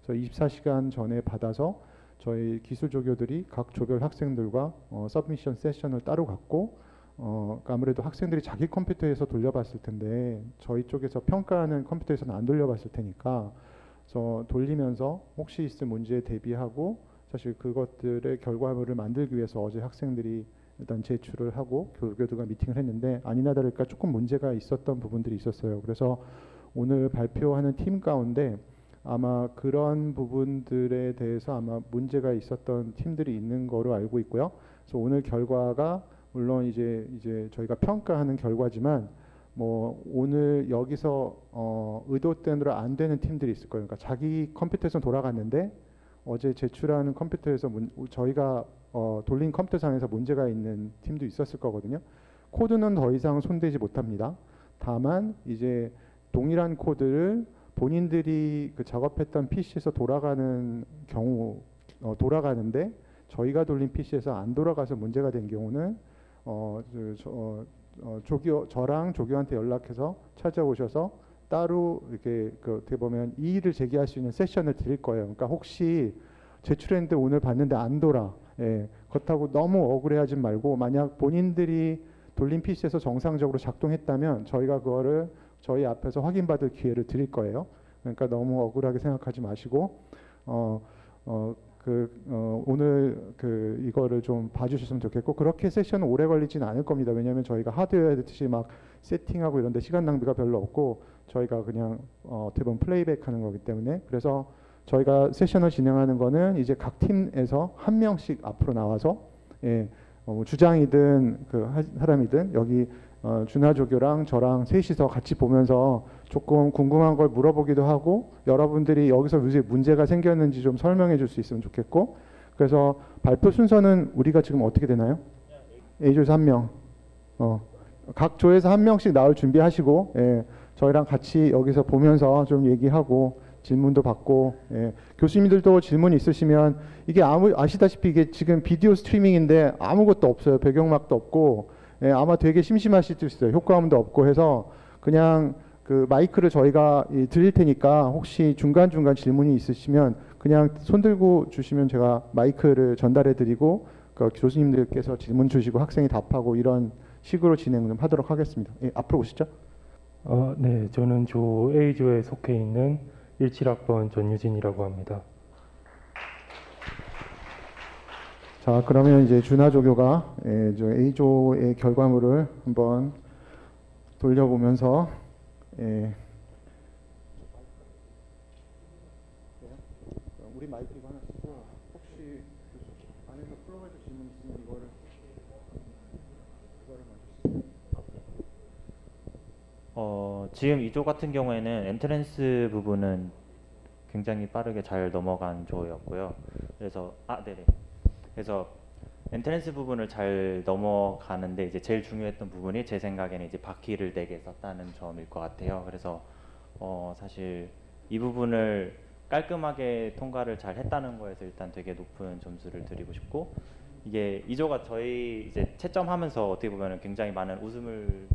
그래서 24시간 전에 받아서 저희 기술 조교들이 각 조별 학생들과 서브미션 세션을 따로 갖고 그러니까 아무래도 학생들이 자기 컴퓨터에서 돌려봤을 텐데 저희 쪽에서 평가하는 컴퓨터에서는 안 돌려봤을 테니까 그래서 돌리면서 혹시 있을 문제에 대비하고 사실 그것들의 결과물을 만들기 위해서 어제 학생들이 일단 제출을 하고 조교들과 미팅을 했는데 아니나 다를까 조금 문제가 있었던 부분들이 있었어요. 그래서 오늘 발표하는 팀 가운데 아마 그런 부분들에 대해서 아마 문제가 있었던 팀들이 있는 거로 알고 있고요. 그래서 오늘 결과가 물론 이제 저희가 평가하는 결과지만 뭐 오늘 여기서 의도대로 안 되는 팀들이 있을 거예요. 그러니까 자기 컴퓨터에서 돌아갔는데 어제 제출하는 컴퓨터에서 저희가 돌린 컴퓨터상에서 문제가 있는 팀도 있었을 거거든요. 코드는 더 이상 손대지 못합니다. 다만 이제 동일한 코드를 본인들이 그 작업했던 PC에서 돌아가는 경우 돌아가는데 저희가 돌린 PC에서 안 돌아가서 문제가 된 경우는 저랑 조교한테 연락해서 찾아오셔서 따로 이렇게 어떻게 보면 이의를 제기할 수 있는 세션을 드릴 거예요. 그러니까 혹시 제출했는데 오늘 봤는데 안 돌아. 예, 그렇다고 너무 억울해하지 말고 만약 본인들이 돌린 PC에서 정상적으로 작동했다면 저희가 그거를 저희 앞에서 확인받을 기회를 드릴 거예요. 그러니까 너무 억울하게 생각하지 마시고 오늘 이거를 좀 봐주셨으면 좋겠고 그렇게 세션은 오래 걸리지는 않을 겁니다. 왜냐하면 저희가 하드웨어 듯이 막 세팅하고 이런데 시간 낭비가 별로 없고 저희가 그냥 어떻게 보면 플레이백하는 거기 때문에 그래서 저희가 세션을 진행하는 거는 이제 각 팀에서 한 명씩 앞으로 나와서 예, 주장이든 사람이든 여기 준하 조교랑 저랑 셋이서 같이 보면서 조금 궁금한 걸 물어보기도 하고 여러분들이 여기서 무슨 문제가 생겼는지 좀 설명해 줄 수 있으면 좋겠고 그래서 발표 순서는 우리가 지금 어떻게 되나요? A조에서 한 명 각 조에서 한 명씩 나올 준비하시고 예, 저희랑 같이 여기서 보면서 좀 얘기하고 질문도 받고 예, 교수님들도 질문 있으시면 이게 아시다시피 이게 지금 비디오 스트리밍인데 아무것도 없어요. 배경음악도 없고 예, 아마 되게 심심하실 수 있어요. 효과음도 없고 해서 그냥 그 마이크를 저희가 드릴 테니까 혹시 중간중간 질문이 있으시면 그냥 손 들고 주시면 제가 마이크를 전달해 드리고 그 교수님들께서 질문 주시고 학생이 답하고 이런 식으로 진행 좀 하도록 하겠습니다. 예, 앞으로 오시죠. 네, 저는 조 A조에 속해 있는 17학번 전유진이라고 합니다. 자, 그러면 이제 준하 조교가 저 A조의 결과물을 한번 돌려보면서 우리 마이크 이거 하나 쓰고 혹시 안에서 플로우에서 질문 있으면 이거를 지금 2조 같은 경우에는 엔트랜스 부분은 굉장히 빠르게 잘 넘어간 조였고요. 그래서 네네. 그래서 엔트랜스 부분을 잘 넘어가는데 이제 제일 중요했던 부분이 제 생각에는 이제 바퀴를 4개 썼다는 점일 것 같아요. 그래서 사실 이 부분을 깔끔하게 통과를 잘 했다는 거에서 일단 되게 높은 점수를 드리고 싶고 이게 2조가 저희 이제 채점하면서 어떻게 보면 굉장히 많은 웃음을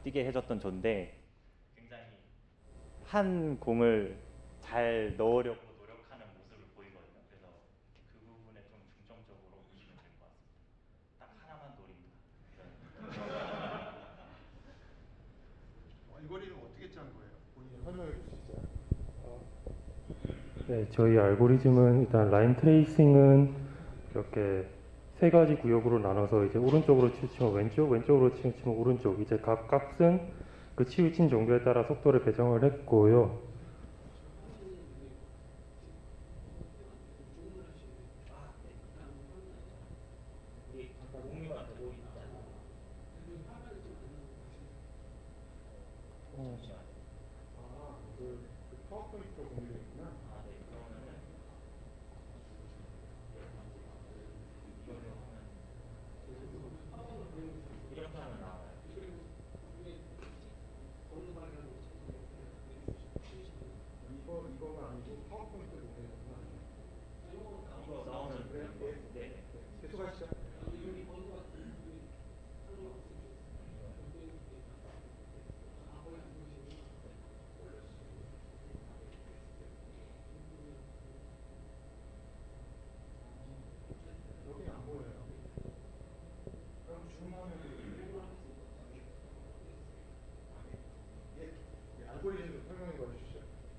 띄게 해줬던 조인데 굉장히 한 공을 잘 넣으려고 노력하는 모습을 보이거든요. 그래서 그 부분에 좀 중점적으로 보시면 될 것 같습니다. 딱 하나만 노립니다. 알고리즘 어떻게 짠 거예요? 본인이 설명해 줄 수 있어요? 네, 저희 알고리즘은 일단 라인 트레이싱은 이렇게 3가지 구역으로 나눠서 이제 오른쪽으로 치우치면 왼쪽, 왼쪽으로 치우치면 오른쪽 이제 각 값은 그 치우친 정도에 따라 속도를 배정을 했고요.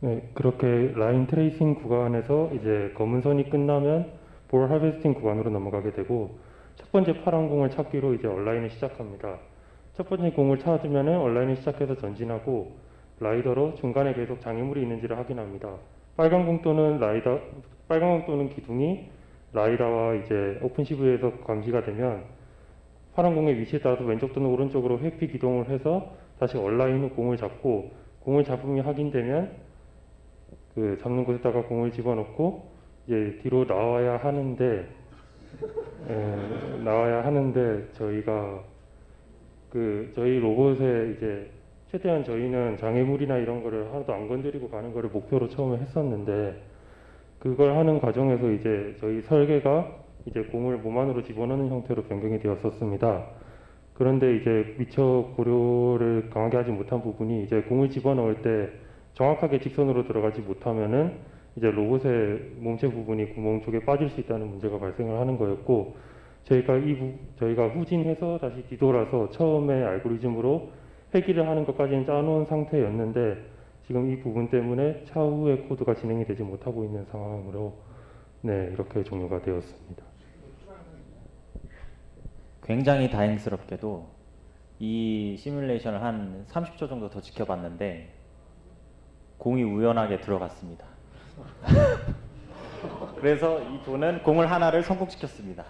네, 그렇게 라인 트레이싱 구간에서 이제 검은 선이 끝나면 볼 하베스팅 구간으로 넘어가게 되고 첫 번째 파란 공을 찾기로 이제 온라인을 시작합니다. 첫 번째 공을 찾으면은 온라인을 시작해서 전진하고 라이더로 중간에 계속 장애물이 있는지를 확인합니다. 빨간 공 또는 빨간 공 또는 기둥이 라이다와 이제 오픈시브에서 감지가 되면 파란 공의 위치에 따라서 왼쪽 또는 오른쪽으로 회피 기동을 해서 다시 온라인으로 공을 잡고 공을 잡음이 확인되면 그 잡는 곳에다가 공을 집어넣고 이제 뒤로 나와야 하는데 저희가 저희 로봇에 이제 최대한 저희는 장애물이나 이런 거를 하나도 안 건드리고 가는 거를 목표로 처음에 했었는데 그걸 하는 과정에서 이제 저희 설계가 이제 공을 몸 안으로 집어넣는 형태로 변경이 되었었습니다. 그런데 이제 미처 고려를 강하게 하지 못한 부분이 이제 공을 집어넣을 때 정확하게 직선으로 들어가지 못하면은 이제 로봇의 몸체 부분이 구멍 쪽에 빠질 수 있다는 문제가 발생을 하는 거였고 저희가 후진해서 다시 뒤돌아서 처음에 알고리즘으로 회귀를 하는 것까지는 짜놓은 상태였는데 지금 이 부분 때문에 차후에 코드가 진행이 되지 못하고 있는 상황으로 네 이렇게 종료가 되었습니다. 굉장히 다행스럽게도 이 시뮬레이션을 한 30초 정도 더 지켜봤는데 공이 우연하게 들어갔습니다. 그래서 이 조는 공을 하나를 성공시켰습니다.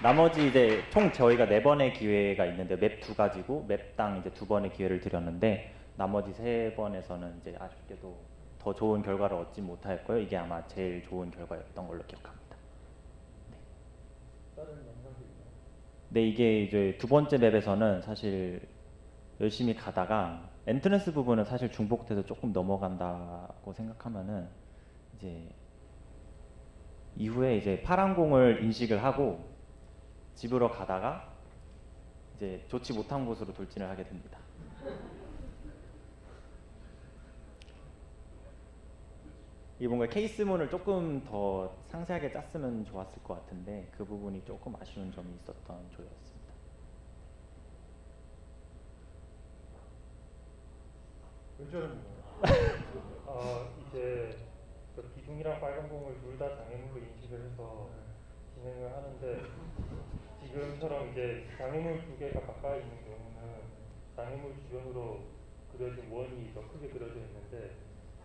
나머지 이제 총 저희가 4번의 기회가 있는데 맵 2가지고 맵당 이제 2번의 기회를 드렸는데 나머지 3번에서는 이제 아쉽게도 더 좋은 결과를 얻지 못하였고요. 이게 아마 제일 좋은 결과였던 걸로 기억합니다. 네, 이게 이제 2번째 맵에서는 사실 열심히 가다가 엔트런스 부분은 사실 중복돼서 조금 넘어간다고 생각하면은 이제 이후에 이제 파란 공을 인식을 하고 집으로 가다가 이제 좋지 못한 곳으로 돌진을 하게 됩니다. 이 뭔가 케이스문을 조금 더 상세하게 짰으면 좋았을 것 같은데 그 부분이 조금 아쉬운 점이 있었던 조였습니다. 이제 기둥이랑 빨간 공을 둘 다 장애물로 인식을 해서 진행을 하는데 지금처럼 이제 장애물 2개가 가까이 있는 경우는 장애물 주변으로 그려진 원이 더 크게 그려져 있는데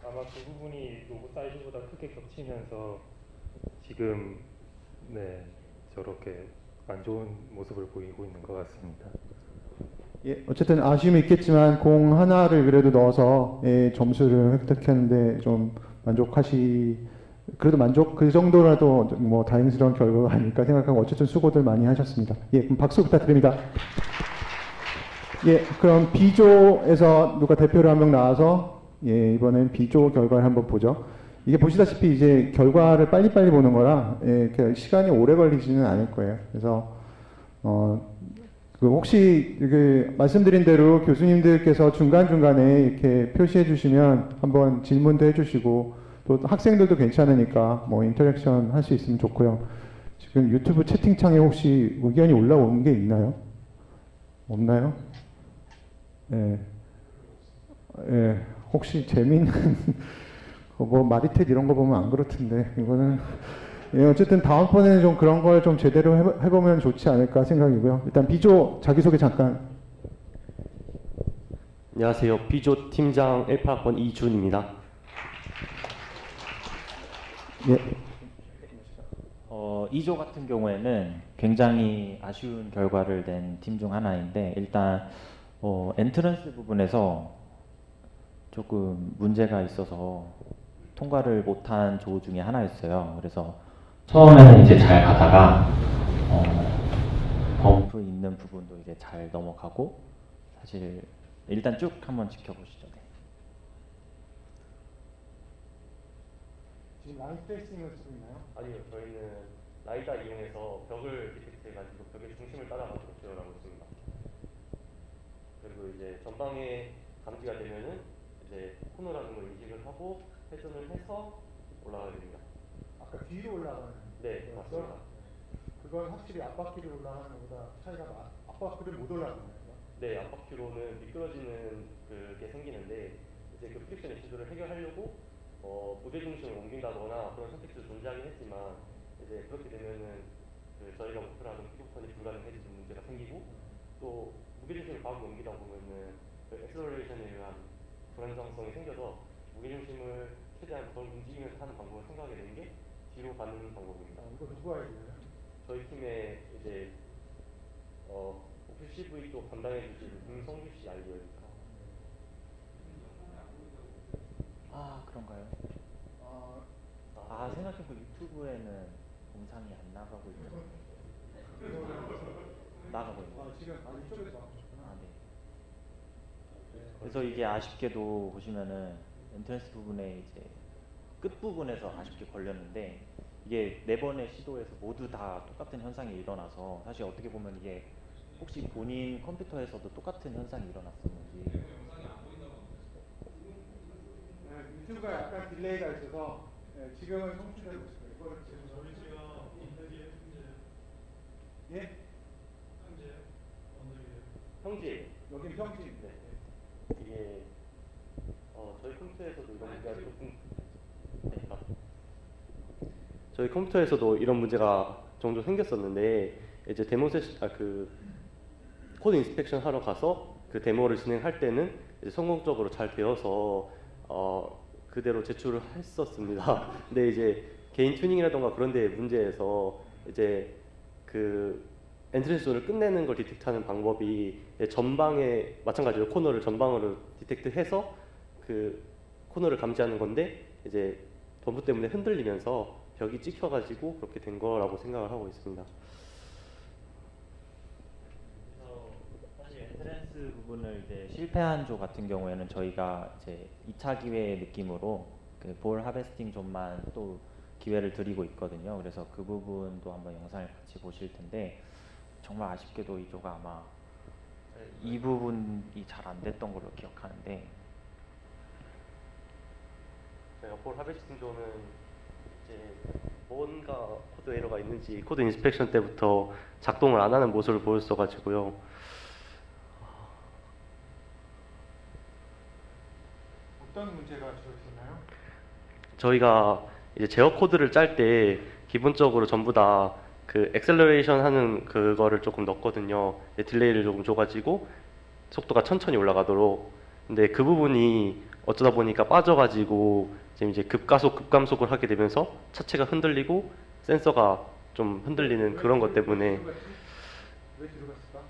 아마 그 부분이 로봇 사이즈보다 크게 겹치면서 지금 네 저렇게 안 좋은 모습을 보이고 있는 것 같습니다. 예, 어쨌든 아쉬움이 있겠지만 공 하나를 그래도 넣어서 점수를 획득했는데 좀 그래도 그 정도라도 뭐 다행스러운 결과가 아닐까 생각하고 어쨌든 수고들 많이 하셨습니다. 예, 그럼 박수 부탁드립니다. 예, 그럼 B조에서 누가 대표로 한 명 나와서 예, 이번엔 B조 결과를 한번 보죠. 이게 보시다시피 이제 결과를 빨리빨리 보는 거라 시간이 오래 걸리지는 않을 거예요. 그래서 혹시 말씀드린 대로 교수님들께서 중간중간에 이렇게 표시해 주시면 한번 질문도 해주시고 또 학생들도 괜찮으니까 뭐 인터랙션 할 수 있으면 좋고요. 지금 유튜브 채팅창에 혹시 의견이 올라오는 게 있나요? 없나요? 예. 예. 혹시 재미있는 뭐 마리텔 이런 거 보면 안 그렇던데 이거는 예, 어쨌든 다음번에는 좀 그런 걸 좀 제대로 해보면 좋지 않을까 생각이고요. 일단 B조 자기소개 잠깐. 안녕하세요. B조 팀장 18학번 이준입니다. 예. 2조 같은 경우에는 굉장히 아쉬운 결과를 낸 팀 중 하나인데 일단 엔트런스 부분에서 조금 문제가 있어서 통과를 못한 조 중에 하나였어요. 그래서 처음에는 이제 잘 가다가 범프 있는 부분도 이제 잘 넘어가고 사실 일단 쭉 한번 지켜보시죠. 네. 지금 라인 트레이싱을 쓰고 있나요? 아니요, 저희는 라이다 이용해서 벽을 디텍트해가지고 벽의 중심을 따라가지고 지원하고 있습니다. 그리고 이제 전방에 감지가 되면은 이제 코너라는 걸 인식을 하고 회전을 해서 올라가게 됩니다. 아까 뒤로 올라가는. 네, 맞습니다. 그건 확실히 앞바퀴로 올라가는 것보다 차이가 앞바퀴를 못 올라가는 거예요. 네, 앞바퀴로는 미끄러지는 그게 생기는데 이제 그 프릭션 이슈들을 해결하려고 무게 중심을 옮긴다거나 그런 선택지도 존재하긴 했지만 이제 그렇게 되면은 그 저희가 목표로 하는 픽업턴이 불가능해지는 문제가 생기고 또 무게 중심을 과하게 옮기다 보면은 그 엑셀러레이션에 의한 불안정성이 생겨서 무게 중심을 최대한 덜 움직이면서 하는 방법을 생각하게 된 게 뒤로 가는 방법입니다. 이거 누가 아이디어예요? 저희 팀에 이제 OPCV 쪽 담당해 주신 김성규 씨 아이디어입니다. 아 그런가요? 생각해보니까 유튜브에는 영상이 안 나가고 있죠. 나가고 있네요. 지금 이쪽에서 나오셨구나. 아, 네. 그래서 이게 아쉽게도 보시면은 엔트런스 부분에 이제 끝 부분에서 아쉽게 걸렸는데 이게 4번의 시도에서 모두 다 똑같은 현상이 일어나서 사실 어떻게 보면 이게 혹시 본인 컴퓨터에서도 똑같은 현상이 일어났었는지. 유튜브가 약간 딜레이가 있어서 지금은 송출되고 있습니다. 이거를 저희 지금 인터뷰에 예? 형제 여긴 평지. 네. 이게 저희 컴퓨터에서도 이런 문제가 조금 저희 컴퓨터에서도 이런 문제가 종종 생겼었는데 이제 데모 세션 그 코드 인스펙션 하러 가서 그 데모를 진행할 때는 이제 성공적으로 잘 되어서 그대로 제출을 했었습니다. 근데 이제 개인 튜닝이라던가 그런 데 문제에서 이제 그 엔트런스 존을 끝내는 걸 디텍트하는 방법이 전방에 마찬가지로 코너를 전방으로 디텍트해서 그 코너를 감지하는 건데 이제 덤프 때문에 흔들리면서 벽이 찍혀가지고 그렇게 된 거라고 생각을 하고 있습니다. 그래서 사실 엔트랜스 부분을 이제 실패한 조 같은 경우에는 저희가 이제 2차 기회 느낌으로 그 볼 하베스팅 존만 또 기회를 드리고 있거든요. 그래서 그 부분도 한번 영상을 같이 보실 텐데 정말 아쉽게도 이 조가 아마 이 부분이 잘 안 됐던 걸로 기억하는데 저희가 볼 하베스팅 존은 이제 뭔가 코드 에러가 있는지 코드 인스펙션 때부터 작동을 안 하는 모습을 보였어가지고요. 어떤 문제가 주어졌나요? 저희가 이제 제어 코드를 짤 때 기본적으로 전부 다 그 엑셀러레이션 하는 그거를 조금 넣었거든요. 딜레이를 조금 줘가지고 속도가 천천히 올라가도록. 근데 그 부분이 어쩌다 보니까 빠져가지고 지금 이제 급가속, 급감속을 하게 되면서 차체가 흔들리고 센서가 좀 흔들리는 그런 것 때문에. 왜 뒤로 갔을까?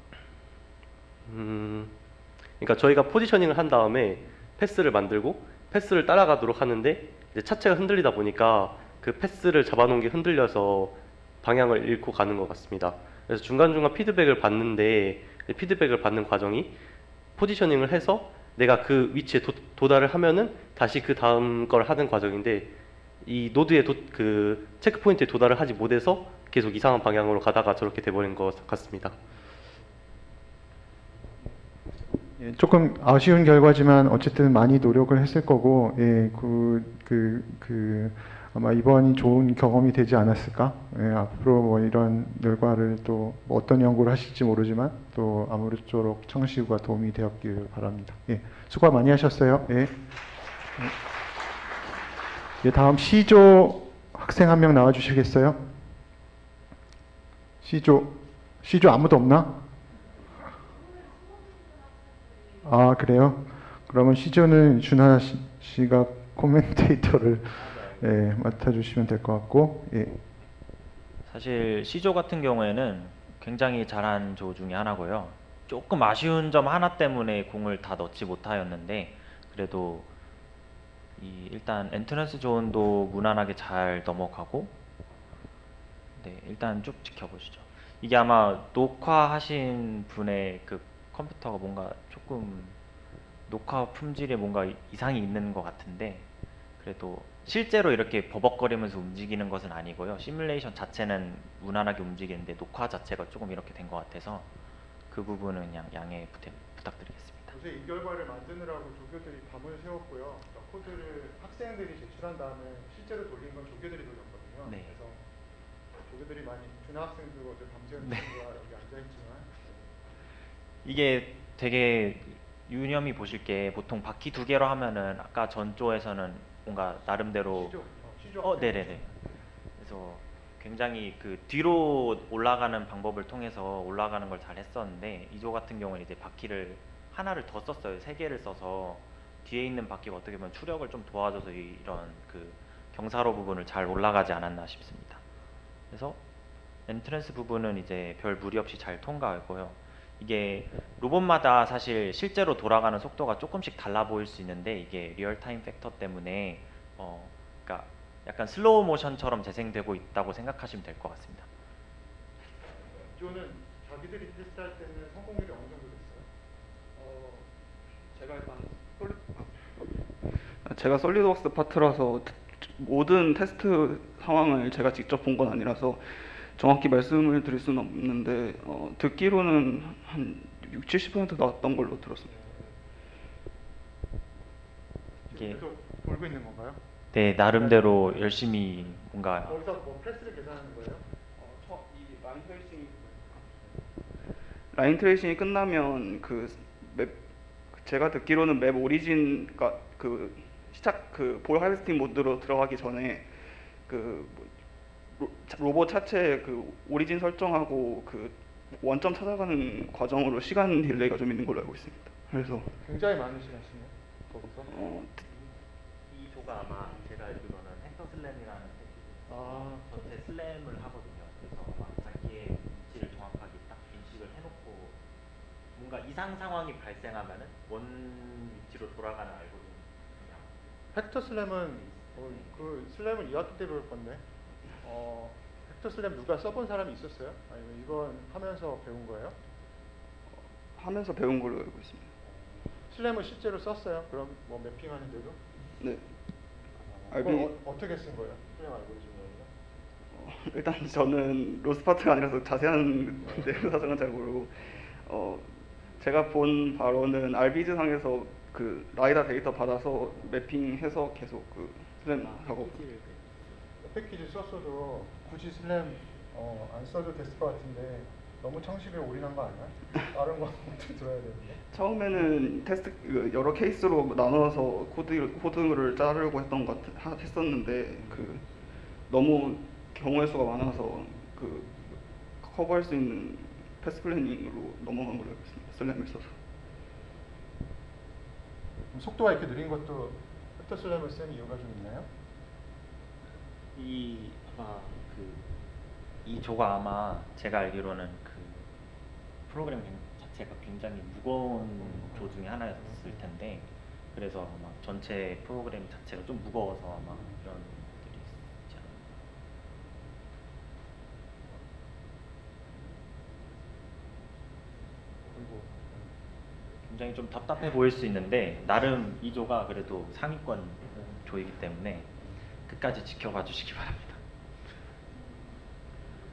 그러니까 저희가 포지셔닝을 한 다음에 패스를 만들고 패스를 따라가도록 하는데 이제 차체가 흔들리다 보니까 그 패스를 잡아놓은 게 흔들려서 방향을 잃고 가는 것 같습니다. 그래서 중간중간 피드백을 받는데 피드백을 받는 과정이 포지셔닝을 해서 내가 그 위치에 도달을 하면은 다시 그 다음 걸 하는 과정인데 이 노드의 그 체크 포인트에 도달을 하지 못해서 계속 이상한 방향으로 가다가 저렇게 돼버린 것 같습니다. 예, 조금 아쉬운 결과지만 어쨌든 많이 노력을 했을 거고, 예, 아마 이번이 좋은 경험이 되지 않았을까? 예, 앞으로 뭐 이런 결과를 또뭐 어떤 연구를 하실지 모르지만 또 아무쪼록 청시후가 도움이 되었길 바랍니다. 예, 수고 많이 하셨어요. 예. 예, 다음 C조 학생 한 명 나와주시겠어요? C조 아무도 없나? 아, 그래요? 그러면 C조는 준하 씨가 코멘테이터를 예, 맡아주시면 될 것 같고, 예. 사실 C조 같은 경우에는 굉장히 잘한 조 중에 하나고요. 조금 아쉬운 점 하나 때문에 공을 다 넣지 못하였는데 그래도 일단 엔트런스 존도 무난하게 잘 넘어가고 네, 일단 쭉 지켜보시죠. 이게 아마 녹화하신 분의 그 컴퓨터가 뭔가 조금 녹화 품질에 뭔가 이상이 있는 것 같은데 그래도 실제로 이렇게 버벅거리면서 움직이는 것은 아니고요. 시뮬레이션 자체는 무난하게 움직이는데 녹화 자체가 조금 이렇게 된 것 같아서 그 부분은 그냥 양해 부탁드리겠습니다. 요새 이 결과를 만드느라고 조교들이 밤을 새웠고요. 그러니까 코드를 학생들이 제출한 다음에 실제로 돌린 건 조교들이 돌렸거든요. 네. 그래서 조교들이 많이 준하 학생도 어제 밤새운 친구가 여기 앉아있지만 이게 되게 유념이 보실 게 보통 바퀴 두 개로 하면은 아까 전조에서는 뭔가 나름대로 네네네. 그래서 굉장히 그 뒤로 올라가는 방법을 통해서 올라가는 걸 잘 했었는데 이조 같은 경우는 이제 바퀴를 하나를 더 썼어요. 세 개를 써서 뒤에 있는 바퀴가 어떻게 보면 추력을 좀 도와줘서 이런 그 경사로 부분을 잘 올라가지 않았나 싶습니다. 그래서 엔트런스 부분은 이제 별 무리 없이 잘 통과했고요. 이게 로봇마다 사실 실제로 돌아가는 속도가 조금씩 달라 보일 수 있는데 이게 리얼타임 팩터 때문에 그러니까 약간 슬로우 모션처럼 재생되고 있다고 생각하시면 될 것 같습니다. 이조는 자기들이 테스트할 때는 성공률이 어느 정도 됐어요? 제가 솔리드웍스 파트라서 모든 테스트 상황을 제가 직접 본 건 아니라서 정확히 말씀을 드릴 수는 없는데 듣기로는 한 60~70% 나왔던 걸로 들었습니다. 이게 계속 돌고 있는 건가요? 네, 나름대로 열심히 뭔가 거기서 뭐 패스를 계산하는 거예요? 이 라인 트레이싱이 끝나면 제가 듣기로는 맵 오리진가 그 시작 그 볼 하베스팅 모드로 들어가기 전에 로봇 자체 그 오리진 설정하고 그 원점 찾아가는 과정으로 시간 딜레이가 좀 있는 걸로 알고 있습니다. 그래서 굉장히 많은 시간 쓰네요. 거기서. 이 조가 아마 제가 알기로는 헥터 슬램이라는 전체 슬램을 하거든요. 그래서 아마 자기의 위치를 정확하게 딱 인식을 해놓고 뭔가 이상 상황이 발생하면은 원 위치로 돌아가는 알고리즘이야. 헥터 슬램은 그 슬램은 2학기 때 배울 건데 헥터 슬램 누가 써본 사람이 있었어요? 아니면 이건 하면서 배운 거예요? 하면서 배운 걸로 알고 있습니다. 슬램을 실제로 썼어요? 그럼 뭐 매핑하는데도? 네. 어떻게 쓴 거예요? 슬램 알고리즘이요? 일단 저는 로스파트가 아니라서 자세한 내용 사정은 잘 모르고 제가 본 바로는 알비즈 상에서 그 라이다 데이터 받아서 매핑해서 계속 그 슬램 하고 패키지 썼어도 굳이 슬램 안 써도 됐을 것 같은데 너무 청식에 올인한 거 아니야? 다른 거 들어야 되는데. 처음에는 테스트 여러 케이스로 나눠서 코드를 자르고 했었는데 그 너무 경우의 수가 많아서 그 커버할 수 있는 패스 플래닝으로 넘어간 걸로 알고 있습니다. 슬램을 써서. 속도가 이렇게 느린 것도 헥터 슬램을 쓴 이유가 좀 있나요? 이 조가 아마 제가 알기로는 그 프로그램 자체가 굉장히 무거운 조 중에 하나였을 텐데 그래서 아마 전체 프로그램 자체가 좀 무거워서 아마 이런 것들이 있지 않나. 굉장히 좀 답답해 보일 수 있는데 나름 이 조가 그래도 상위권 조이기 때문에 끝까지 지켜봐 주시기 바랍니다.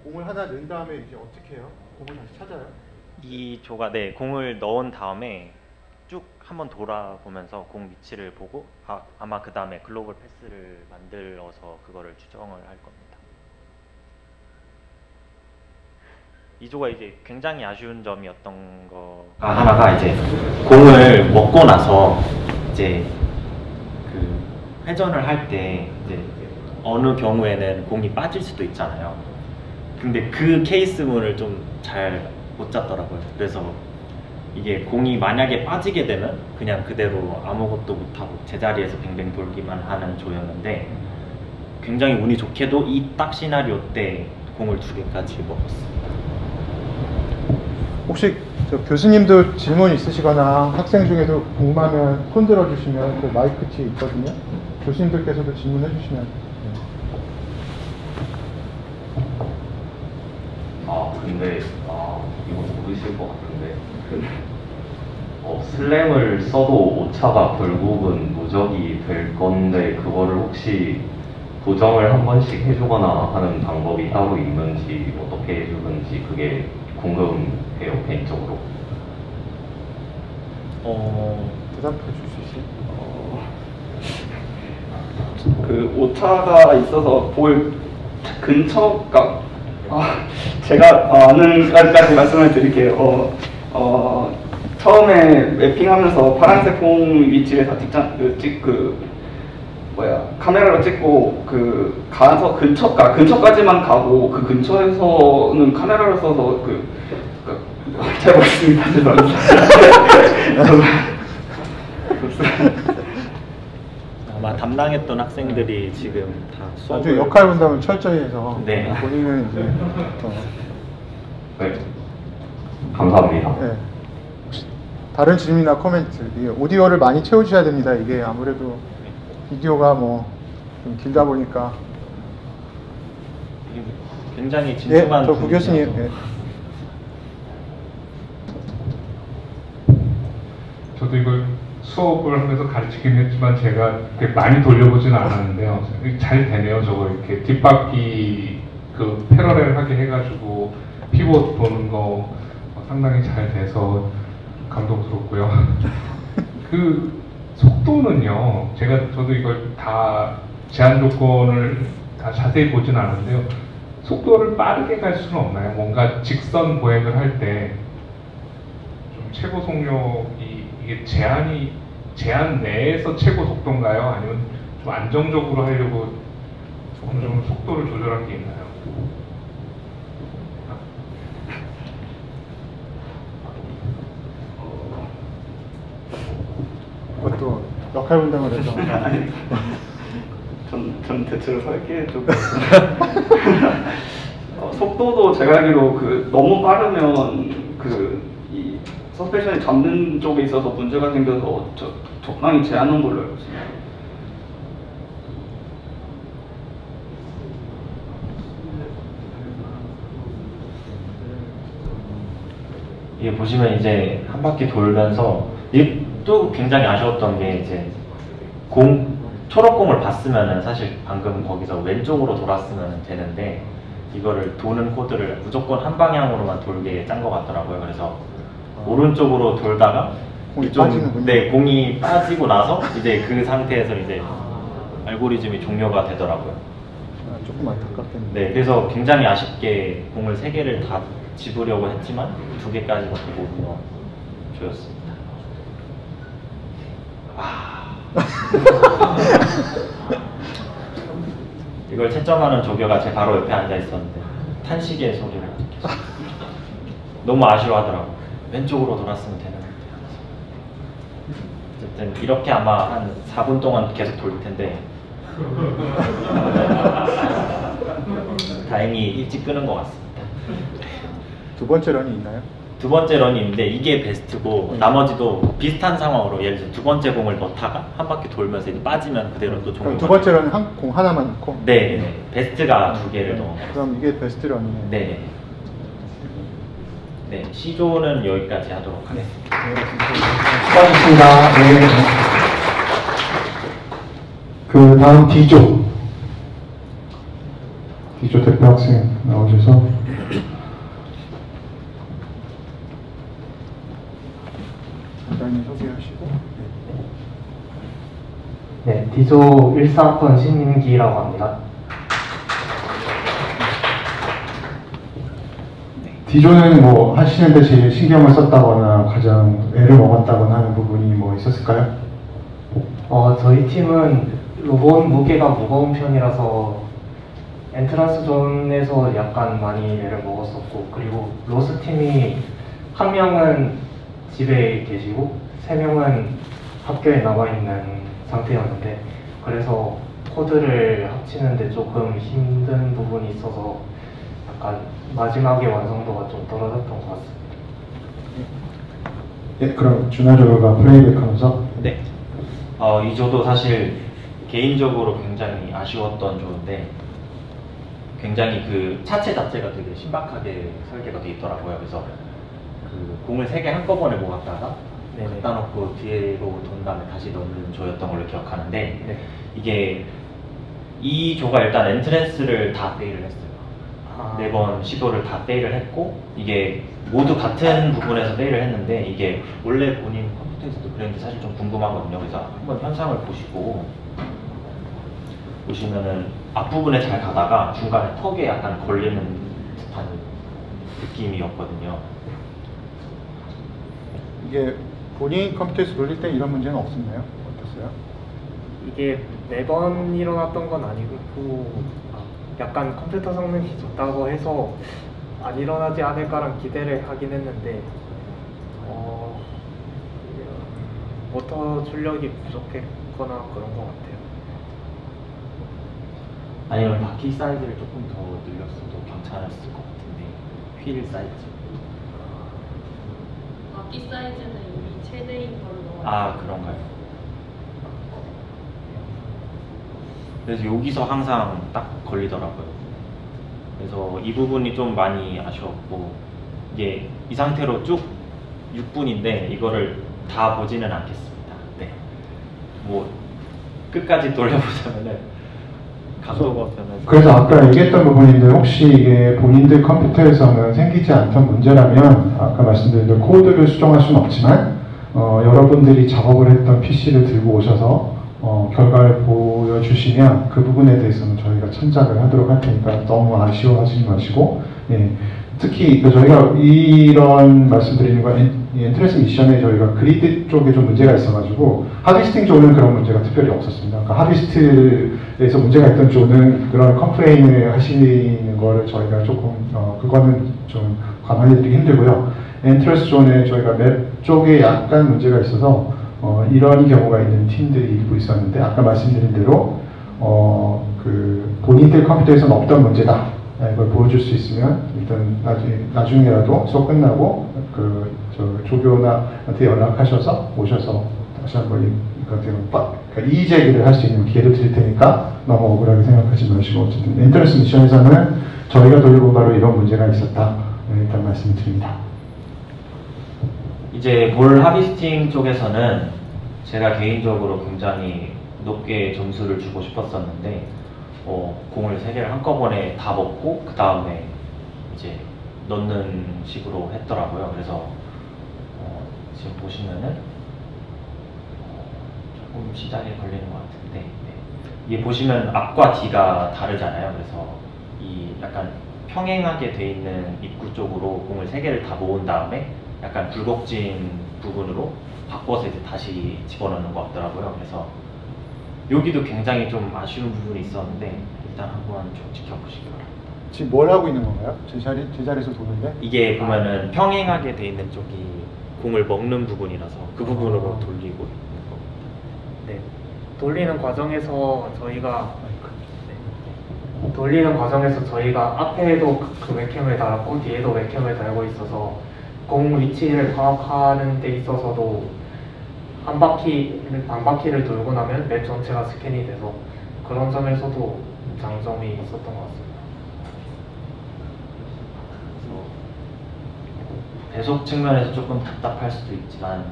공을 하나 넣은 다음에 이제 어떻게 해요? 공을 다시 찾아요? 이 조가 공을 넣은 다음에 쭉 한번 돌아보면서 공 위치를 보고 아마 그 다음에 글로벌 패스를 만들어서 그거를 추정을 할 겁니다. 이 조가 이제 굉장히 아쉬운 점이 어떤 거가 하나가 이제 공을 먹고 나서 이제 그 회전을 할 때 이제 어느 경우에는 공이 빠질 수도 있잖아요. 근데 그 케이스문을 좀 잘 못 잡더라고요. 그래서 이게 공이 만약에 빠지게 되면 그냥 그대로 아무것도 못하고 제자리에서 뱅뱅 돌기만 하는 조였는데 굉장히 운이 좋게도 이 딱 시나리오 때 공을 2개까지 먹었습니다. 혹시 교수님도 질문 있으시거나 학생 중에도 궁금하면 손 들어주시면 그 마이크 뒤에 있거든요. 교수님들께서도 질문해 주시면. 근데 이거 모르실 것 같은데 슬램을 써도 오차가 결국은 누적이 될 건데 그거를 혹시 보정을 한 번씩 해주거나 하는 방법이 따로 있는지 어떻게 해주는지 그게 궁금해요 개인적으로. 대답해 주실 수 있어요? 그 오차가 있어서 볼 근처가 제가 아는 까지 말씀을 드릴게요. 처음에 맵핑하면서 파란색 공 위치를 다 카메라로 찍고 가서 근처까지만 가고 그 근처에서는 카메라를 써서 잘 모르겠습니다. 죄송합니다. 아마 담당했던 학생들이 지금 다 아주 수업을 역할 분담을 철저히 해서 네. 본인은 이제 네. 감사합니다. 네. 혹시 다른 질문이나 코멘트, 이게 오디오를 많이 채워주셔야 됩니다. 이게 아무래도 비디오가 뭐 좀 길다 보니까. 굉장히 네, 진중한 저 구 교수님. 분이셔서. 네. 저도 이걸 수업을 하면서 가르치긴 했지만 제가 그렇게 많이 돌려보지는 않았는데요. 잘 되네요. 저거 이렇게 뒷바퀴 패러렐하게 해가지고 피봇 도는 거 상당히 잘 돼서 감동스럽고요. 속도는요. 저도 이걸 다 제한 조건을 다 자세히 보진 않았는데요. 속도를 빠르게 갈 수는 없나요? 뭔가 직선 보행을 할 때 좀 최고 속력이 이게 제한 내에서 최고 속도인가요? 아니면 좀 안정적으로 하려고 어느 정도 속도를 조절한 게 있나요? 그것도 역할 분담을 해서. 전 대체로 설계에 좀 속도도 제가 알기로 너무 빠르면 이 서스펜션이 잡는 쪽에 있어서 문제가 생겨서 적당히 제한한 걸로 알고 있습니다. 이게 보시면 이제 한 바퀴 돌면서 이게 또 굉장히 아쉬웠던 게 이제 초록공을 봤으면은 사실 방금 거기서 왼쪽으로 돌았으면 되는데 이거를 도는 코드를 무조건 한 방향으로만 돌게 짠 것 같더라고요. 그래서 오른쪽으로 돌다가 공이 빠지는군요. 네, 공이 빠지고 나서 이제 그 상태에서 이제 알고리즘이 종료가 되더라고요. 조금 안타깝겠네요. 네, 그래서 굉장히 아쉽게 공을 3개를 다 집으려고 했지만 2개까지밖에 못 넣어줬습니다. 이걸 채점하는 조교가 제 바로 옆에 앉아 있었는데 탄식의 소리를 계속 너무 아쉬워하더라고요. 왼쪽으로 돌았으면 되는데. 어쨌든 이렇게 아마 한 4분 동안 계속 돌릴 텐데 다행히 일찍 끄는 것 같습니다. 두 번째 런이 있나요? 두 번째 런이 있는데 이게 베스트고 나머지도 비슷한 상황으로 예를 들어 두 번째 공을 넣다가 한 바퀴 돌면서 이제 빠지면 그대로 또 종료가 두 번째 런은 공 하나만 넣고? 네, 베스트가 2개를 넣어. 그럼 이게 베스트 런이네요. 네. 네, C조는 여기까지 하도록 하겠습니다. 수고하셨습니다. 네. 그 다음 D조. D조 대표 학생 나오셔서. 간단히 소개하시고. 네, D조 1사학번 신민기라고 합니다. D조는 뭐 하시는데 제일 신경을 썼다거나 가장 애를 먹었다거나 하는 부분이 뭐 있었을까요? 저희 팀은 로봇 무게가 무거운 편이라서 엔트런스 존에서 약간 많이 애를 먹었었고, 그리고 로스 팀이 한 명은 집에 계시고 3명은 학교에 남아 있는 상태였는데, 그래서 코드를 합치는데 조금 힘든 부분이 있어서 약간 마지막에 완성도가 좀 떨어졌던 것 같습니다. 네, 그럼 준하조가 플레이백하면서. 네. 이 조도 사실 개인적으로 굉장히 아쉬웠던 조인데 굉장히 그 차체 자체가 되게 신박하게 설계가 돼 있더라고요. 그래서 그 공을 3개 한꺼번에 모았다가 갖다 놓고 뒤로 돈 다음에 다시 넣는 조였던 걸로 기억하는데 이게 이 조가 일단 엔트랜스를 다 페일을 했어요. 4번 시도를 다 페일을 했고 이게 모두 같은 부분에서 페일을 했는데 이게 원래 본인 컴퓨터에서도 그랬는데 사실 좀 궁금하거든요. 그래서 한번 현상을 보시면은 앞부분에 잘 가다가 중간에 턱에 약간 걸리는 듯한 느낌이었거든요. 이게 본인 컴퓨터에서 돌릴 때 이런 문제는 없었나요? 어땠어요? 이게 매번 일어났던 건 아니고 약간 컴퓨터 성능이 좋다고 해서 안 일어나지 않을까란 기대를 하긴 했는데 모터 출력이 부족했거나 그런 것 같아요. 아니면 바퀴 사이즈를 조금 더 늘렸어도 괜찮았을 것 같은데 휠 사이즈. 바퀴 사이즈는 이미 최대인 걸로. 아 그런가요? 그래서 여기서 항상 딱 걸리더라고요. 그래서 이 부분이 좀 많이 아쉬웠고 이게 이 상태로 쭉 6분인데 이거를 다 보지는 않겠습니다. 네. 뭐 끝까지 돌려보자면은 감도가 변해서. 그래서 아까 얘기했던 부분인데 혹시 이게 본인들 컴퓨터에서는 생기지 않던 문제라면 아까 말씀드린 대로 코드를 수정할 수는 없지만 여러분들이 작업을 했던 PC를 들고 오셔서 결과를 보여주시면 그 부분에 대해서는 저희가 참작을 하도록 할 테니까 너무 아쉬워하지 마시고 특히 저희가 이런 말씀드리는 건 엔트랜스 미션에 저희가 그리드 쪽에 좀 문제가 있어가지고 하드리스팅 쪽은 그런 문제가 특별히 없었습니다. 그러니까 하드리스트에서 문제가 있던 쪽은 그런 컴플레인을 하시는 거를 저희가 조금 그거는 좀 감안해드리기 힘들고요. 엔트랜스 존에 저희가 맵 쪽에 약간 문제가 있어서 이런 경우가 있는 팀들이 일부 있었는데 아까 말씀드린 대로 그 본인들 컴퓨터에서는 없던 문제다. 이걸 보여줄 수 있으면 일단 나중에라도 수업 끝나고 저 조교나한테 연락하셔서 오셔서 다시 한번 그러니까 이의 제기를 할 수 있는 기회를 드릴 테니까 너무 억울하게 생각하지 마시고 어쨌든 엔트런스 미션에서는 저희가 돌려본 바로 이런 문제가 있었다. 일단 말씀드립니다. 이제 볼 하비스팅 쪽에서는 제가 개인적으로 굉장히 높게 점수를 주고 싶었었는데 공을 3개를 한꺼번에 다 먹고 그 다음에 이제 넣는 식으로 했더라고요. 그래서 지금 보시면은 조금 시작에 걸리는 것 같은데 이게 보시면 앞과 뒤가 다르잖아요. 그래서 이 약간 평행하게 돼 있는 입구 쪽으로 공을 3개를 다 모은 다음에 약간 굴곡진 부분으로 바꿔서 이제 다시 집어넣는 것 같더라고요. 그래서 여기도 굉장히 좀 아쉬운 부분이 있었는데 일단 한번 좀 지켜보시기 바랍니다. 지금 뭘 하고 있는 건가요? 제 자리에서 도는데? 이게 보면은 평행하게 돼 있는 쪽이 공을 먹는 부분이라서 그 부분으로 돌리고 있는 겁니다. 네, 돌리는 과정에서 저희가 앞에도 그 웹캠을 달았고 뒤에도 웹캠을 달고 있어서 공 위치를 파악하는 데 있어서도 반 바퀴를 돌고 나면 맵 전체가 스캔이 돼서 그런 점에서도 장점이 있었던 것 같습니다. 배속 측면에서 조금 답답할 수도 있지만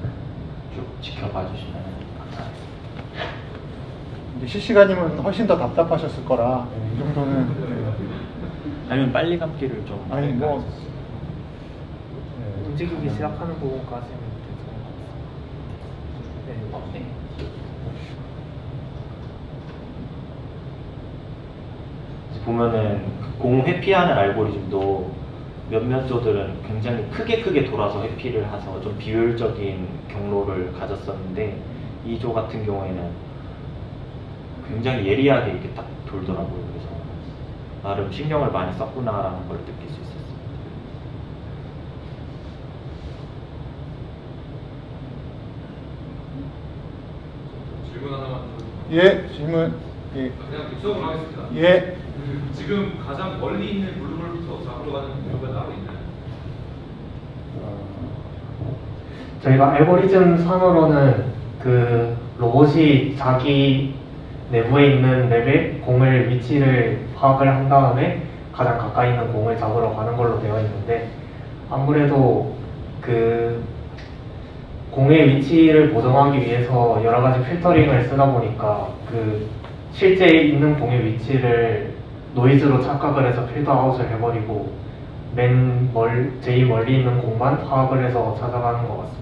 쭉 지켜봐 주시면 감사하겠습니다. 근데 실시간이면 훨씬 더 답답하셨을 거라 이 정도는 아니면 빨리 감기를 좀 아니 뭐 움직이기 시작하는 부분까지는 괜찮은 것 같습니다. 네. 보면은 공 회피하는 알고리즘도 몇몇 조들은 굉장히 크게 돌아서 회피를 해서 좀 비효율적인 경로를 가졌었는데 이 조 같은 경우에는 굉장히 예리하게 이렇게 딱 돌더라고요. 그래서 나름 신경을 많이 썼구나라는 걸 느낄 수 있었습니다. 질문 하나만 예, 질문. 예. 그냥 빅서으로 하겠습니다. 예. 지금 가장 멀리 있는 물물부터 잡으러 가는 이유가 따로 있나요? 저희가 알고리즘 상으로는 그 로봇이 자기 내부에 있는 맵에 공을 위치를 파악을 한 다음에 가장 가까이 있는 공을 잡으러 가는 걸로 되어 있는데 아무래도 그 공의 위치를 보정하기 위해서 여러 가지 필터링을 쓰다 보니까 그 실제 있는 공의 위치를 노이즈로 착각을 해서 필터 아웃을 해버리고 제일 멀리 있는 공만 파악을 해서 찾아가는 것 같습니다.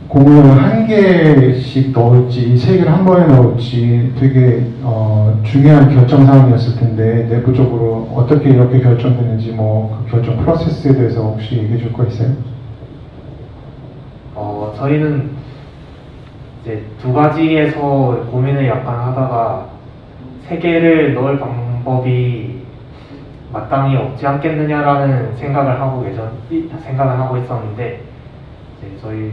공을 한 개씩 넣을지 세 개를 한 번에 넣을지 되게 중요한 결정 사항이었을 텐데 내부적으로 어떻게 이렇게 결정되는지 뭐 그 결정 프로세스에 대해서 혹시 얘기해 줄 거 있어요? 저희는 이제 두 가지에서 고민을 약간 하다가 세 개를 넣을 방법이 마땅히 없지 않겠느냐라는 생각을 하고 있었는데 이제 저희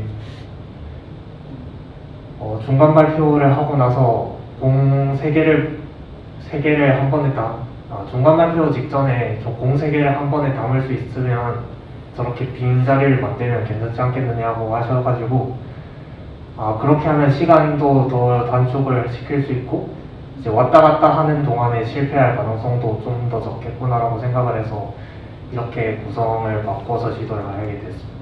중간 발표를 하고 나서 공 3개를 한 번에 중간 발표 직전에 공 3개를 한 번에 담을 수 있으면 저렇게 빈 자리를 만들면 괜찮지 않겠느냐고 하셔가지고 그렇게 하면 시간도 더 단축을 시킬 수 있고 이제 왔다 갔다 하는 동안에 실패할 가능성도 좀 더 적겠구나라고 생각을 해서 이렇게 구성을 바꿔서 시도를 하게 됐습니다.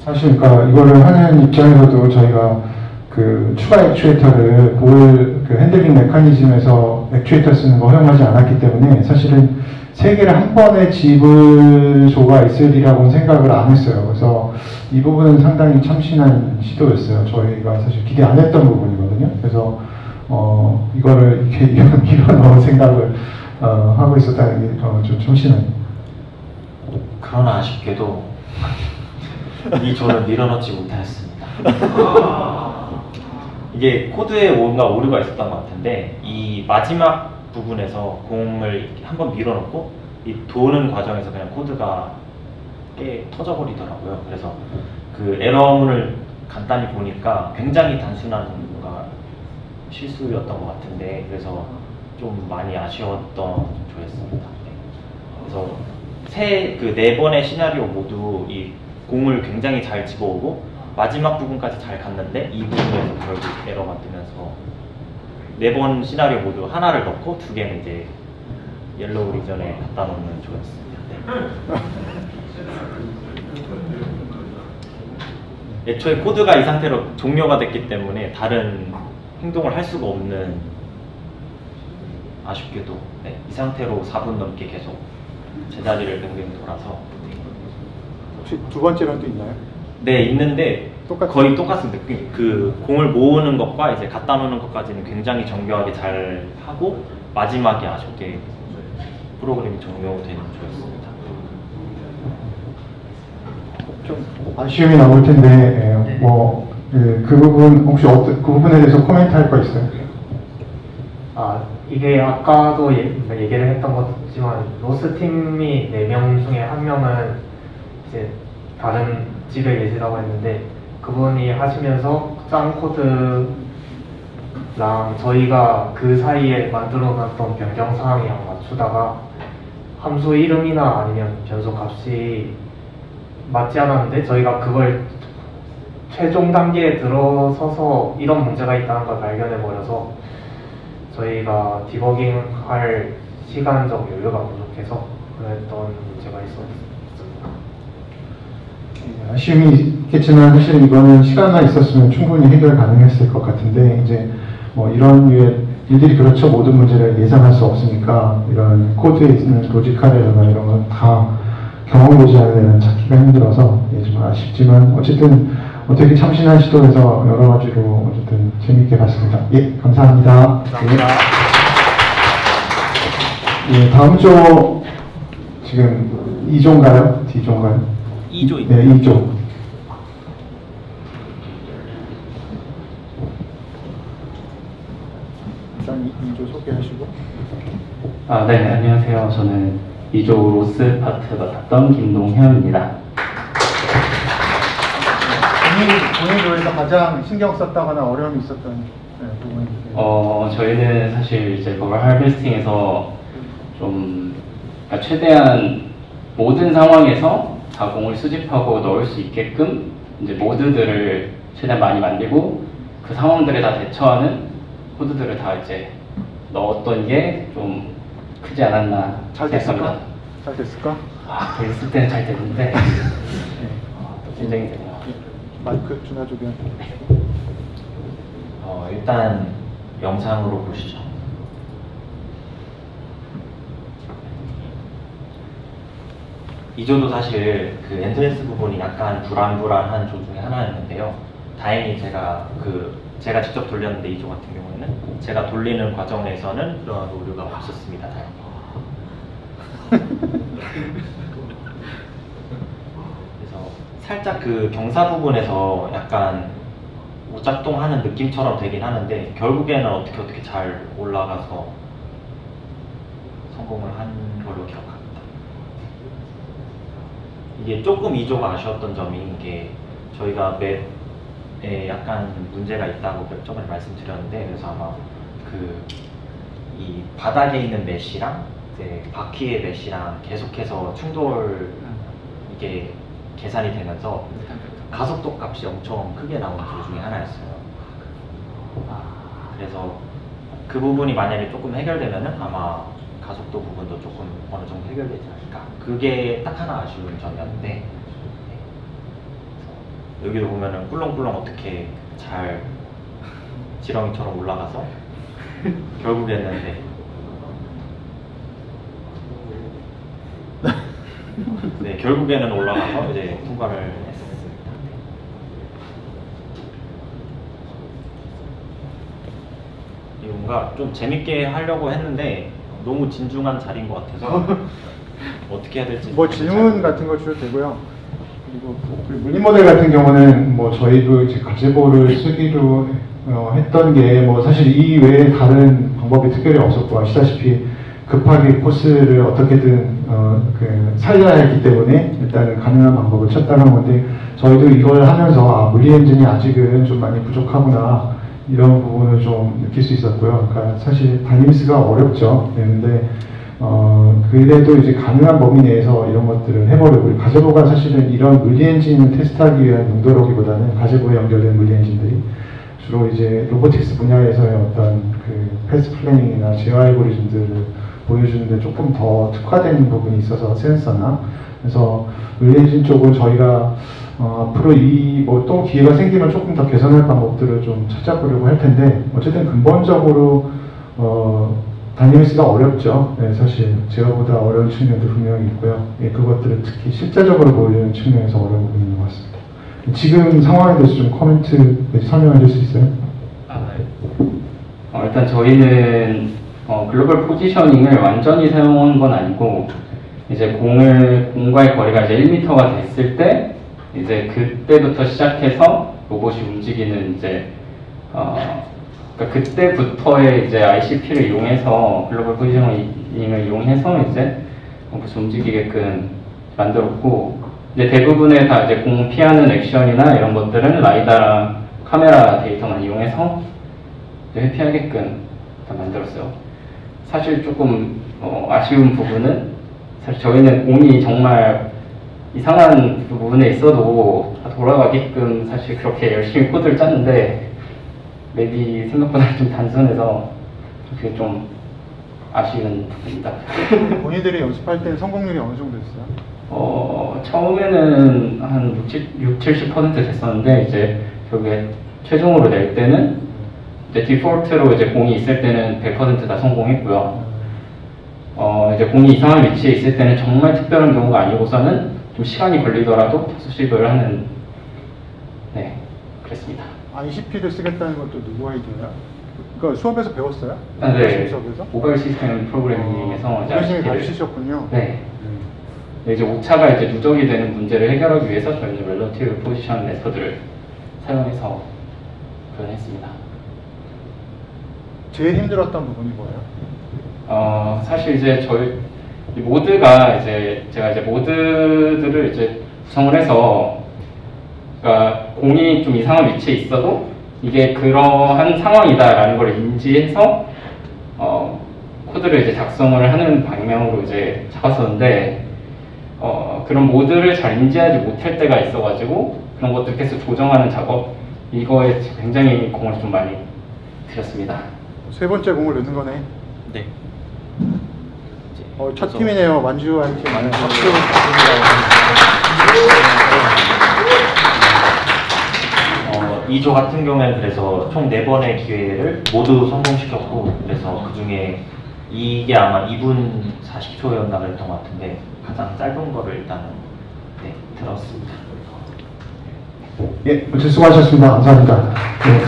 사실 그러니까 이거를 하는 입장에서도 저희가 그 추가 액추에이터를 그 핸들링 메커니즘에서 액추에이터 쓰는 거 허용하지 않았기 때문에 사실은 세 개를 한 번에 집을 조가 있으리라고는 생각을 안 했어요. 그래서 이 부분은 상당히 참신한 시도였어요. 저희가 사실 기대 안 했던 부분이거든요. 그래서 이거를 이렇게 밀어넣을 생각을 하고 있었다는 게 좀 참신해요. 그러나 아쉽게도 이 조를 밀어넣지 못하였습니다. 이게 코드에 뭔가 오류가 있었던 것 같은데 이 마지막 부분에서 공을 한번 밀어넣고 이 도는 과정에서 그냥 코드가 터져버리더라고요. 그래서 그 에러문을 간단히 보니까 굉장히 단순한 뭔가 실수였던 것 같은데 그래서 좀 많이 아쉬웠던 조였습니다. 그래서 네 번의 시나리오 모두 이 공을 굉장히 잘 집어오고 마지막 부분까지 잘 갔는데 이 부분에서 결국 에러가 뜨면서 4번 시나리오 모두 하나를 넣고 2개는 이제 옐로우 리전에 갖다 놓는 조였습니다. 네. 애초에 코드가 이 상태로 종료가 됐기 때문에 다른 행동을 할 수가 없는 아쉽게도 이 상태로 4분 넘게 계속 제자리를 뱅뱅 돌아서 혹시 두 번째 런도 있나요? 네, 있는데 거의 똑같습니다. 그 공을 모으는 것과 이제 갖다 놓는 것까지는 굉장히 정교하게 잘 하고 마지막에 아쉽게 프로그램이 종료되는 조였습니다. 좀 아쉬움이 남을 텐데 그 부분 혹시 그 부분에 대해서 코멘트 할 거 있어요? 이게 아까도 얘기를 했던 것이지만 로스 팀이 4명 중에 1명은 이제 다른 집에 계시다고 했는데 그분이 하시면서 짠 코드랑 저희가 그 사이에 만들어놨던 변경 사항이랑 맞추다가 함수 이름이나 아니면 변수 값이 맞지 않았는데 저희가 그걸 최종 단계에 들어서서 이런 문제가 있다는 걸 발견해 버려서 저희가 디버깅 할 시간적 여유가 부족해서 그랬던 문제가 있었습니다. 아쉬움이 있겠지만 사실 이거는 시간만 있었으면 충분히 해결 가능했을 것 같은데 이제 뭐 이런 류의 일들이 그렇죠. 모든 문제를 예상할 수 없으니까 이런 코드에 있는 로지컬이나 이런 건 다 경험해보지 않은 애는 찾기가 힘들어서 좀 아쉽지만 어쨌든 되게 참신한 시도에서 여러 가지로 어쨌든 재미있게 봤습니다. 예, 감사합니다. 감사합니다. 예, 다음 조 지금 2조인가요? D조인가요? 2조입니다. 네, 2조. 일단 2조 소개하시고. 네, 안녕하세요. 저는 2조 로스 파트 맡았던 김동현입니다. 본인 조에서 가장 신경 썼다거나 어려움이 있었던 부분이 저희는 사실 이제 버블 하베스팅에서 좀 최대한 모든 상황에서 다 공을 수집하고 넣을 수 있게끔 이제 모드들을 최대한 많이 만들고 그 상황들에 다 대처하는 코드들을 다 이제 넣었던 게 좀 크지 않았나 잘 됐을까? 잘 됐을까? 됐을 때는 잘 됐는데 긴장이 되네요. 마이크 준하조변. 일단 영상으로 보시죠. 2조도 사실 그 엔트랜스 부분이 약간 불안한 조 중에 하나였는데요. 다행히 제가 직접 돌렸는데 2조 같은 경우에는 제가 돌리는 과정에서는 그런 오류가 없었습니다. 다행히. 그래서 살짝 그 경사 부분에서 약간 오작동하는 느낌처럼 되긴 하는데 결국에는 어떻게 잘 올라가서 성공을 한 걸로 기억합니다. 이게 조금 2조가 아쉬웠던 점이 이게 저희가 맵에 약간 문제가 있다고 저번에 말씀드렸는데 그래서 아마 이 바닥에 있는 메시랑 이제 바퀴의 메시랑 계속해서 이게 계산이 되면서 가속도 값이 엄청 크게 나오는 조 중에 하나였어요. 그래서 그 부분이 만약에 조금 해결되면은 아마 가속도 부분도 조금 어느 정도 해결되지 않을까. 그게 딱 하나 아쉬운 점이었는데 네. 여기도 보면은 꿀렁꿀렁 어떻게 잘 지렁이처럼 올라가서 결국에는 네, 결국에는 올라가서 이제 통과를 했습니다. 이 뭔가 좀 재밌게 하려고 했는데 너무 진중한 자리인 것 같아서 어떻게 해야 될지 뭐 질문 같은 거 주셔도 되고요. 그리고 물리 모델 같은 경우는 뭐 저희도 이제 가제보를 쓰기로 했던 게 뭐 사실 이 외에 다른 방법이 특별히 없었고 아시다시피 급하게 코스를 어떻게든 살려야 했기 때문에 일단은 가능한 방법을 찾다가 한 건데 저희도 이걸 하면서 물리 엔진이 아직은 좀 많이 부족하구나 이런 부분을 좀 느낄 수 있었고요. 그러니까 사실 다니미스가 어렵죠. 네, 근데 그래도 이제 가능한 범위 내에서 이런 것들을 해보려고 가제보가 사실은 이런 물리 엔진을 테스트하기 위한 용도로기보다는 가제보에 연결된 물리 엔진들이 주로 이제 로보틱스 분야에서의 어떤 패스 플래닝이나 제어 알고리즘들을 보여주는데 조금 더 특화된 부분이 있어서 센서나 그래서 물리 엔진 쪽은 저희가 앞으로 또 기회가 생기면 조금 더 개선할 방법들을 좀 찾아보려고 할 텐데 어쨌든 근본적으로 다니미스가 어렵죠. 네, 사실 제어보다 어려운 측면도 분명히 있고요. 예, 그것들을 특히 실제적으로 보여주는 측면에서 어려운 부분인 것 같습니다. 지금 상황에 대해서 좀 코멘트 설명해 줄 수 있어요? 일단 저희는 글로벌 포지셔닝을 완전히 사용한 건 아니고 이제 공과의 거리가 이제 1m가 됐을 때 이제 그때부터 시작해서 로봇이 움직이는 이제 그러니까 그때부터의 이제 ICP를 이용해서 글로벌 포지셔닝을 이용해서 이제 로봇이 움직이게끔 만들었고 이제 대부분의 다 이제 공 피하는 액션이나 이런 것들은 라이다랑 카메라 데이터만 이용해서 이제 회피하게끔 다 만들었어요. 사실 조금 아쉬운 부분은 사실 저희는 공이 정말 이상한 부분에 있어도 다 돌아가게끔 사실 그렇게 열심히 코드를 짰는데 맵이 생각보다 좀 단순해서 그게 좀 아쉬운 부분입니다. 본인들이 연습할 때는 성공률이 어느 정도 됐어요? 처음에는 한 60-70% 됐었는데 이제 결국에 최종으로 낼 때는 이제 디폴트로 이제 공이 있을 때는 100% 다 성공했고요. 이제 공이 이상한 위치에 있을 때는 정말 특별한 경우가 아니고서는 좀 시간이 걸리더라도 수습을 하는 그랬습니다. ICP를 쓰겠다는 것도 누구 아이디어야? 그러니까 수업에서 배웠어요? 네. 수업에서? 모바일 시스템 프로그래밍에서 선생님이 가르치셨군요. 네. 이제 오차가 이제 누적이 되는 문제를 해결하기 위해서 저희는 렐러티브 포지션 메서드를 사용해서 표현했습니다. 제일 힘들었던 부분이 뭐예요? 사실 이제 저희 모드가 제가 이제 모드들을 이제 구성을 해서 그러니까 공이 좀 이상한 위치에 있어도 이게 그러한 상황이다라는 걸 인지해서 코드를 이제 작성을 하는 방향으로 이제 잡았었는데 그런 모드를 잘 인지하지 못할 때가 있어가지고 그런 것들 계속 조정하는 작업 이거에 굉장히 공을 좀 많이 들였습니다. 세 번째 공을 넣는 거네. 네. 첫 팀이네요. 완주 한 팀. 박수. 2조 같은 경우에는 그래서 총 4번의 기회를 모두 성공시켰고 그래서 그 중에 이게 아마 2분 40초였나 그랬던 것 같은데 가장 짧은 거를 일단은 네, 들었습니다. 예, 무척 수고하셨습니다. 감사합니다. 네.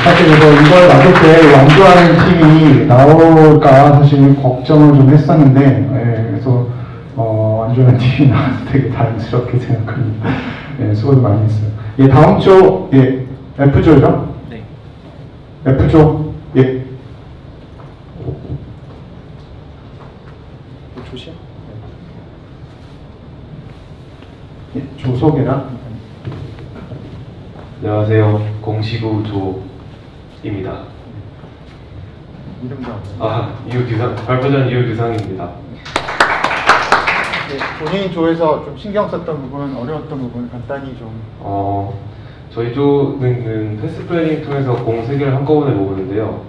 사실 이걸 맡을 때 완주하는 팀이 나올까 사실 걱정을 좀 했었는데, 예, 그래서 완주하는 팀이 나와서 되게 다행스럽게 생각합니다. 예, 수고도 많이 했어요. 예, 다음 조, 예, F조죠? 네. F조, 예. 조심. 예, 조소개랑. 안녕하세요. 공시부 조입니다. 이름도 이유규상, 발표자는 이유규상입니다. 네, 본인 조에서 좀 신경 썼던 부분, 어려웠던 부분 간단히 좀. 저희 조는 패스 플래닝 통해서 공 3개를 한꺼번에 모으는데요.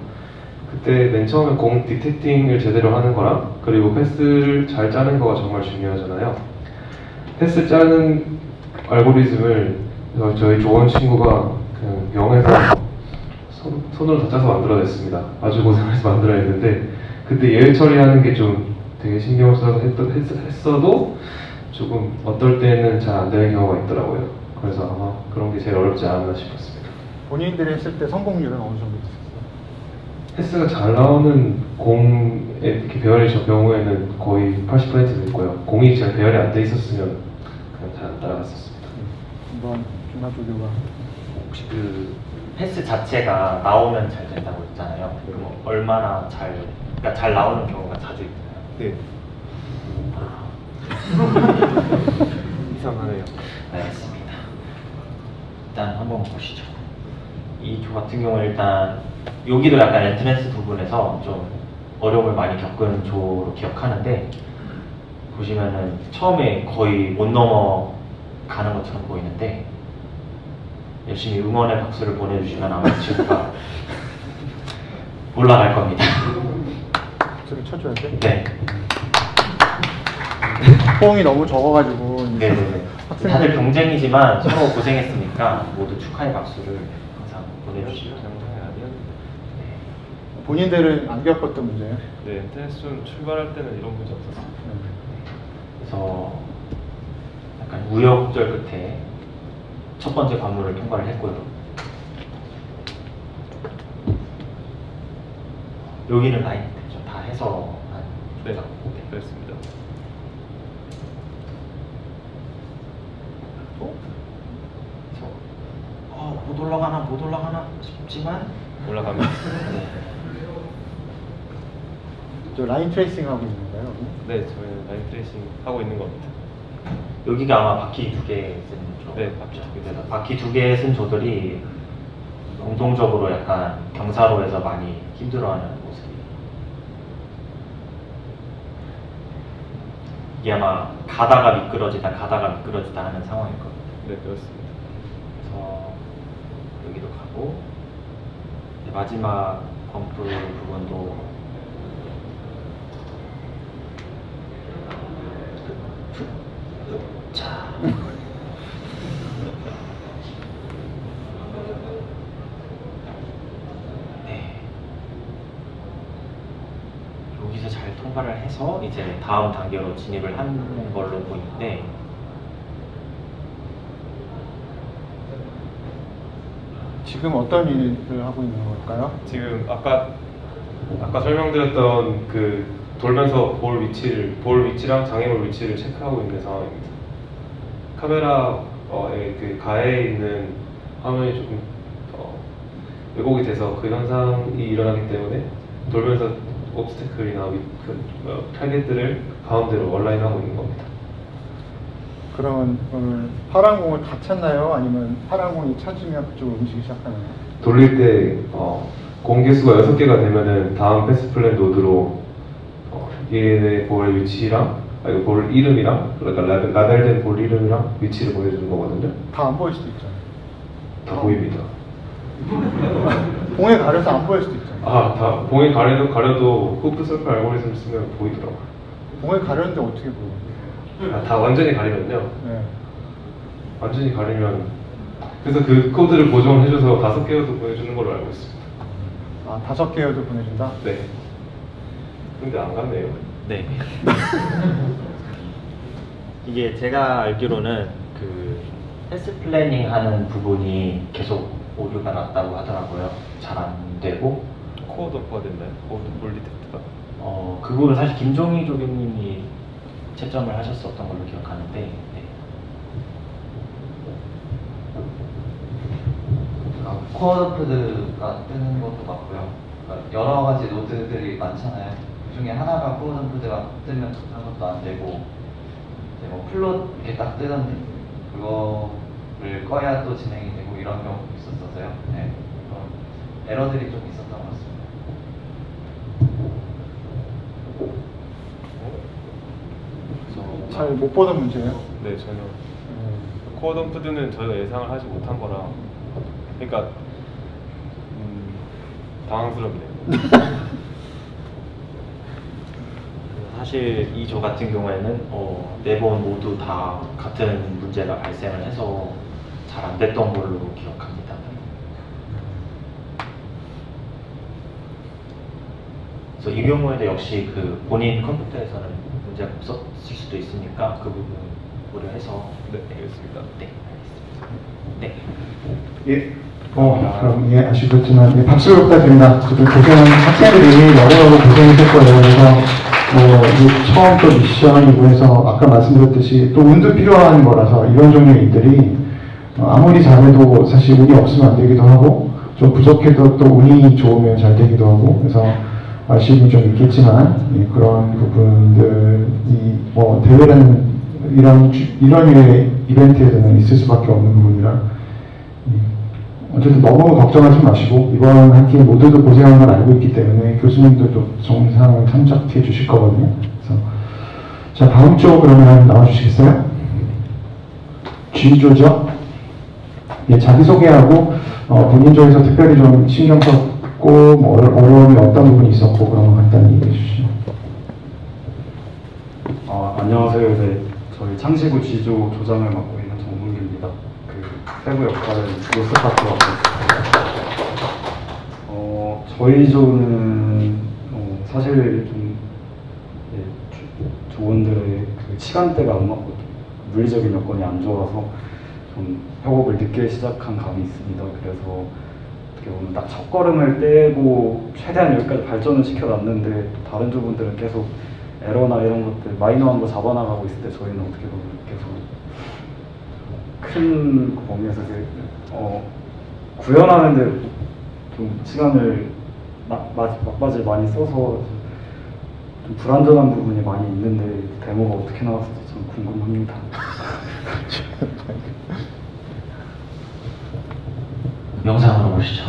그때 맨 처음에 공 디텍팅을 제대로 하는 거랑 그리고 패스를 잘 짜는 거가 정말 중요하잖아요. 패스 짜는 알고리즘을 저희 조원 친구가 그냥 병에서 손으로 다 짜서 만들어냈습니다. 아주 고생해서 만들어냈는데 그때 예외 처리하는 게 좀 되게 신경을 써서 했어도 조금 어떨 때는 잘 안 되는 경우가 있더라고요. 그래서 아마 그런 게 제일 어렵지 않았나 싶었습니다. 본인들이 했을 때 성공률은 어느 정도 있었어요? 패스가 잘 나오는 공에 이렇게 배열이 저 경우에는 거의 80% 됐고요. 공이 잘 배열이 안 돼 있었으면 그냥 잘 안 따라갔었습니다. 한번 중학교교가 혹시 그 패스 자체가 나오면 잘 된다고 했잖아요. 그럼 얼마나 그러니까 잘 나오는 경우가 자주 있나요? 네. 이상하네요. 알겠습니다. 일단 한번 보시죠. 이 조 같은 경우는 일단 여기도 약간 엔트랜스 부분에서 좀 어려움을 많이 겪은 조로 기억하는데 보시면은 처음에 거의 못 넘어가는 것처럼 보이는데 열심히 응원의 박수를 보내주시면 아마 친구가 올라갈 겁니다. 박수를 쳐줘야 돼? 네. 호응이 너무 적어가지고. 네네네. 다들 경쟁이지만 서로 고생했으니까 모두 축하의 박수를 항상 보내주시죠. 본인들은 안 겪었던 문제예요? 네, 엔트랜스 좀 출발할 때는 이런 문제 없었어요. 그래서 약간 우여곡절 끝에 첫 번째 관문을 통과를 했고요. 여기는 라인 다 해서 네, 그렇습니다. 못 올라가나 싶지만 올라갑니다. 네. 저 라인 트레이싱 하고 있는 거예요? 네, 저희는 라인 트레이싱 하고 있는 겁니다. 여기가 아마 바퀴 2개 쓴 조. 네, 바퀴 2개. 바퀴 2개 쓴 조들이 공통적으로 약간 경사로에서 많이 힘들어하는 모습이. 이게 아마 가다가 미끄러지다 하는 상황일 겁니다. 네, 그렇습니다. 그래서 여기도 가고 마지막 범프 부분도 자. 네. 여기서 잘 통과를 해서 이제 다음 단계로 진입을 하는 걸로 보이는데 지금 어떤 일을 하고 있는 걸까요? 지금 아까 설명드렸던 그 돌면서 볼 위치랑 장애물 위치를 체크하고 있는 상황입니다. 카메라의 그 가에 있는 화면이 조금 왜곡이 돼서 그 현상이 일어나기 때문에 돌면서 옵스테클이나 타겟들을 가운데로 얼라인하고 있는 겁니다. 그러면 파란 공을 다 찾나요? 아니면 파란 공이 찾으면 그쪽으로 움직이기 시작하나요? 돌릴 때 공 개수가 6개가 되면은 다음 패스 플랜 노드로 얘네 볼 위치랑 볼 이름이랑 그러니까 라벨된 볼 이름이랑 위치를 보여주는 거거든요. 다 안 보일 수도 있잖아요. 다 보입니다. 공에 가려서 안 보일 수도 있잖아요. 다 공에 가려도 후프 서클 알고리즘을 쓰면 보이더라고요. 공에 가렸는데 어떻게 보여요? 다 완전히 가리면요. 네. 완전히 가리면 그래서 그 코드를 보정해줘서 5개여도 보여주는 걸로 알고 있습니다. 5개여도 보내준다? 네. 근데 안 갔네요. 네. 이게 제가 알기로는 그 패스 플래닝 하는 부분이 계속 오류가 났다고 하더라고요. 잘 안 되고. 코어 덤퍼가 됐나요? 코어 볼 디텍트가? 그거를 사실 김종희 조교님이 채점을 하셨었던 걸로 기억하는데. 네. 코어덤프드가 뜨는 것도 맞고요. 그러니까 여러 가지 노드들이 많잖아요. 그 중에 하나가 코어덤프드가 뜨면 그런 것도 안 되고, 이제 뭐 플롯 이렇게 딱 뜨던데 그거를 꺼야 또 진행이 되고 이런 경우도 있었어서요. 네, 그런 에러들이 좀 있었던 것 같습니다. 잘 못 보는 문제예요? 네, 전혀. 코어 덤프드는 저희가 예상을 하지 못한 거라, 그러니까 당황스럽네요. 사실 이 조 같은 경우에는 4번 모두 다 같은 문제가 발생을 해서 잘 안 됐던 걸로 기억합니다. 그래서 이 경우에도 역시 그 본인 컴퓨터에서는 문제가 없었을 수도 있으니까 그 부분 고려해서. 네, 알겠습니다. 네, 알겠습니다. 네. 예. 그럼 예, 아쉽겠지만 예, 박수 부탁드립니다. 지금 고생한 학생들이 여러 고생했을 거예요. 그래서 이 처음 또 미션이고 해서 아까 말씀드렸듯이 또 운도 필요한 거라서 이런 종류의 일들이 아무리 잘해도 사실 운이 없으면 안 되기도 하고 좀 부족해도 또 운이 좋으면 잘 되기도 하고 그래서 아쉬움이 좀 있겠지만 예, 그런 부분들이 뭐 대회라는 이런 류의 이벤트에서는 있을 수밖에 없는 부분이라 어쨌든 너무 걱정하지 마시고 이번 학기 모두도 고생한 걸 알고 있기 때문에 교수님들도 정상을 참작해 주실 거거든요. 그래서 자 다음 쪽 그러면 나와주시겠어요? G조죠. 예, 자기소개하고 본인 쪽에서 특별히 좀 신경 썼고 뭐 어려움이 어떤 부분이 있었고 그런 거 간단히 얘기해 주시죠. 안녕하세요. 네, 저희 창시구 G조 조장을 맡고 있는 정문규입니다. 세부 역할은 로스파트로 하고 있습니다. 저희 조는 사실 좀 조원들의 그 시간대가 안 맞고 물리적인 여건이 안 좋아서 좀 협업을 늦게 시작한 감이 있습니다. 그래서 어떻게 보면 딱 첫걸음을 떼고 최대한 여기까지 발전을 시켜놨는데 다른 조분들은 계속 에러나 이런 것들 마이너한 거 잡아나가고 있을 때 저희는 어떻게 보면 계속 큰 범위에서 구현하는데 좀 시간을 막바지 많이 써서 좀 불안전한 부분이 많이 있는데 데모가 어떻게 나왔을지 좀 궁금합니다. 영상으로 보시죠.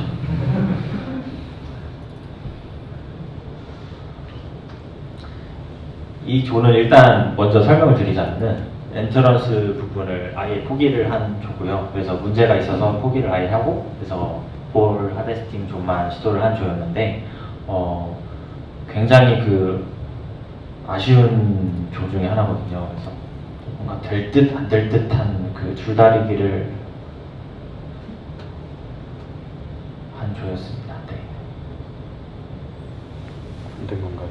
이 조는 일단 먼저 설명을 드리자면은 엔트런스 부분을 아예 포기를 한 조고요. 그래서 문제가 있어서 포기를 아예 하고 그래서 볼 하베스팅 조만 시도를 한 조였는데 굉장히 그 아쉬운 조 중에 하나거든요. 그래서 뭔가 될 듯 안 될 듯한 그 줄다리기를 한 조였습니다. 네. 안 된 건가요?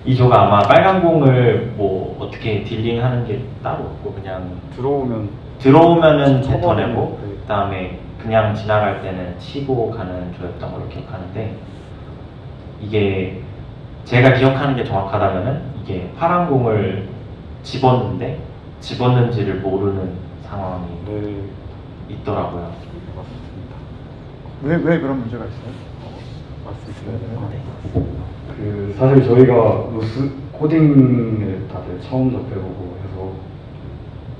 이 조가 아마 빨간 공을 뭐 어떻게 딜링하는 게 따로 없고 그냥 들어오면은 뱉어내고 네. 그다음에 그냥 지나갈 때는 치고 가는 조였던 걸로 기억하는데 이게 제가 기억하는 게 정확하다면은 이게 파란 공을 집었는데 집었는지를 모르는 상황이 있더라고요. 왜 그런 문제가 있어요? 사실 저희가 로스 코딩을 다들 처음 접해보고 해서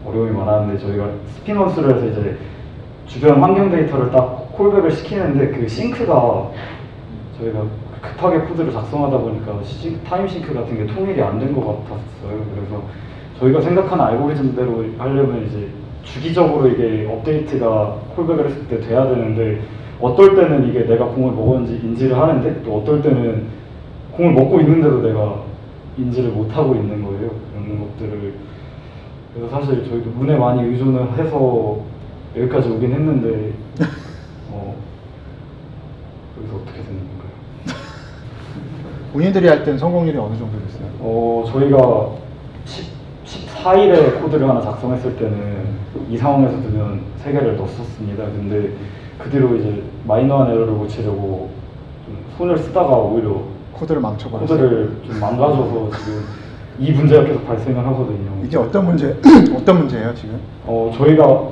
어려움이 많았는데 저희가 스피너스를 해서 이제 주변 환경 데이터를 딱 콜백을 시키는데 그 싱크가 저희가 급하게 코드를 작성하다 보니까 타임 싱크 같은 게 통일이 안 된 것 같았어요. 그래서 저희가 생각하는 알고리즘대로 하려면 이제 주기적으로 이게 업데이트가 콜백을 했을 때 돼야 되는데 어떨 때는 이게 내가 공을 먹었는지 인지를 하는데 또 어떨 때는 공을 먹고 있는데도 내가 인지를 못하고 있는 거예요. 그런 것들을. 그래서 사실 저희도 운에 많이 의존을 해서 여기까지 오긴 했는데 여기서 어떻게 되는 건가요? 본인들이 할 때는 성공률이 어느 정도 됐어요? 저희가 14일에 코드를 하나 작성했을 때는 이 상황에서 두면 3개를 넣었습니다. 근데 그 뒤로 이제 마이너한 에러를 고치려고 좀 손을 쓰다가 오히려 코드를 망쳐버렸어요. 코드를 좀 망가져서 지금 이 문제가 계속 발생을 하거든요. 이게 어떤 문제예요 지금? 저희가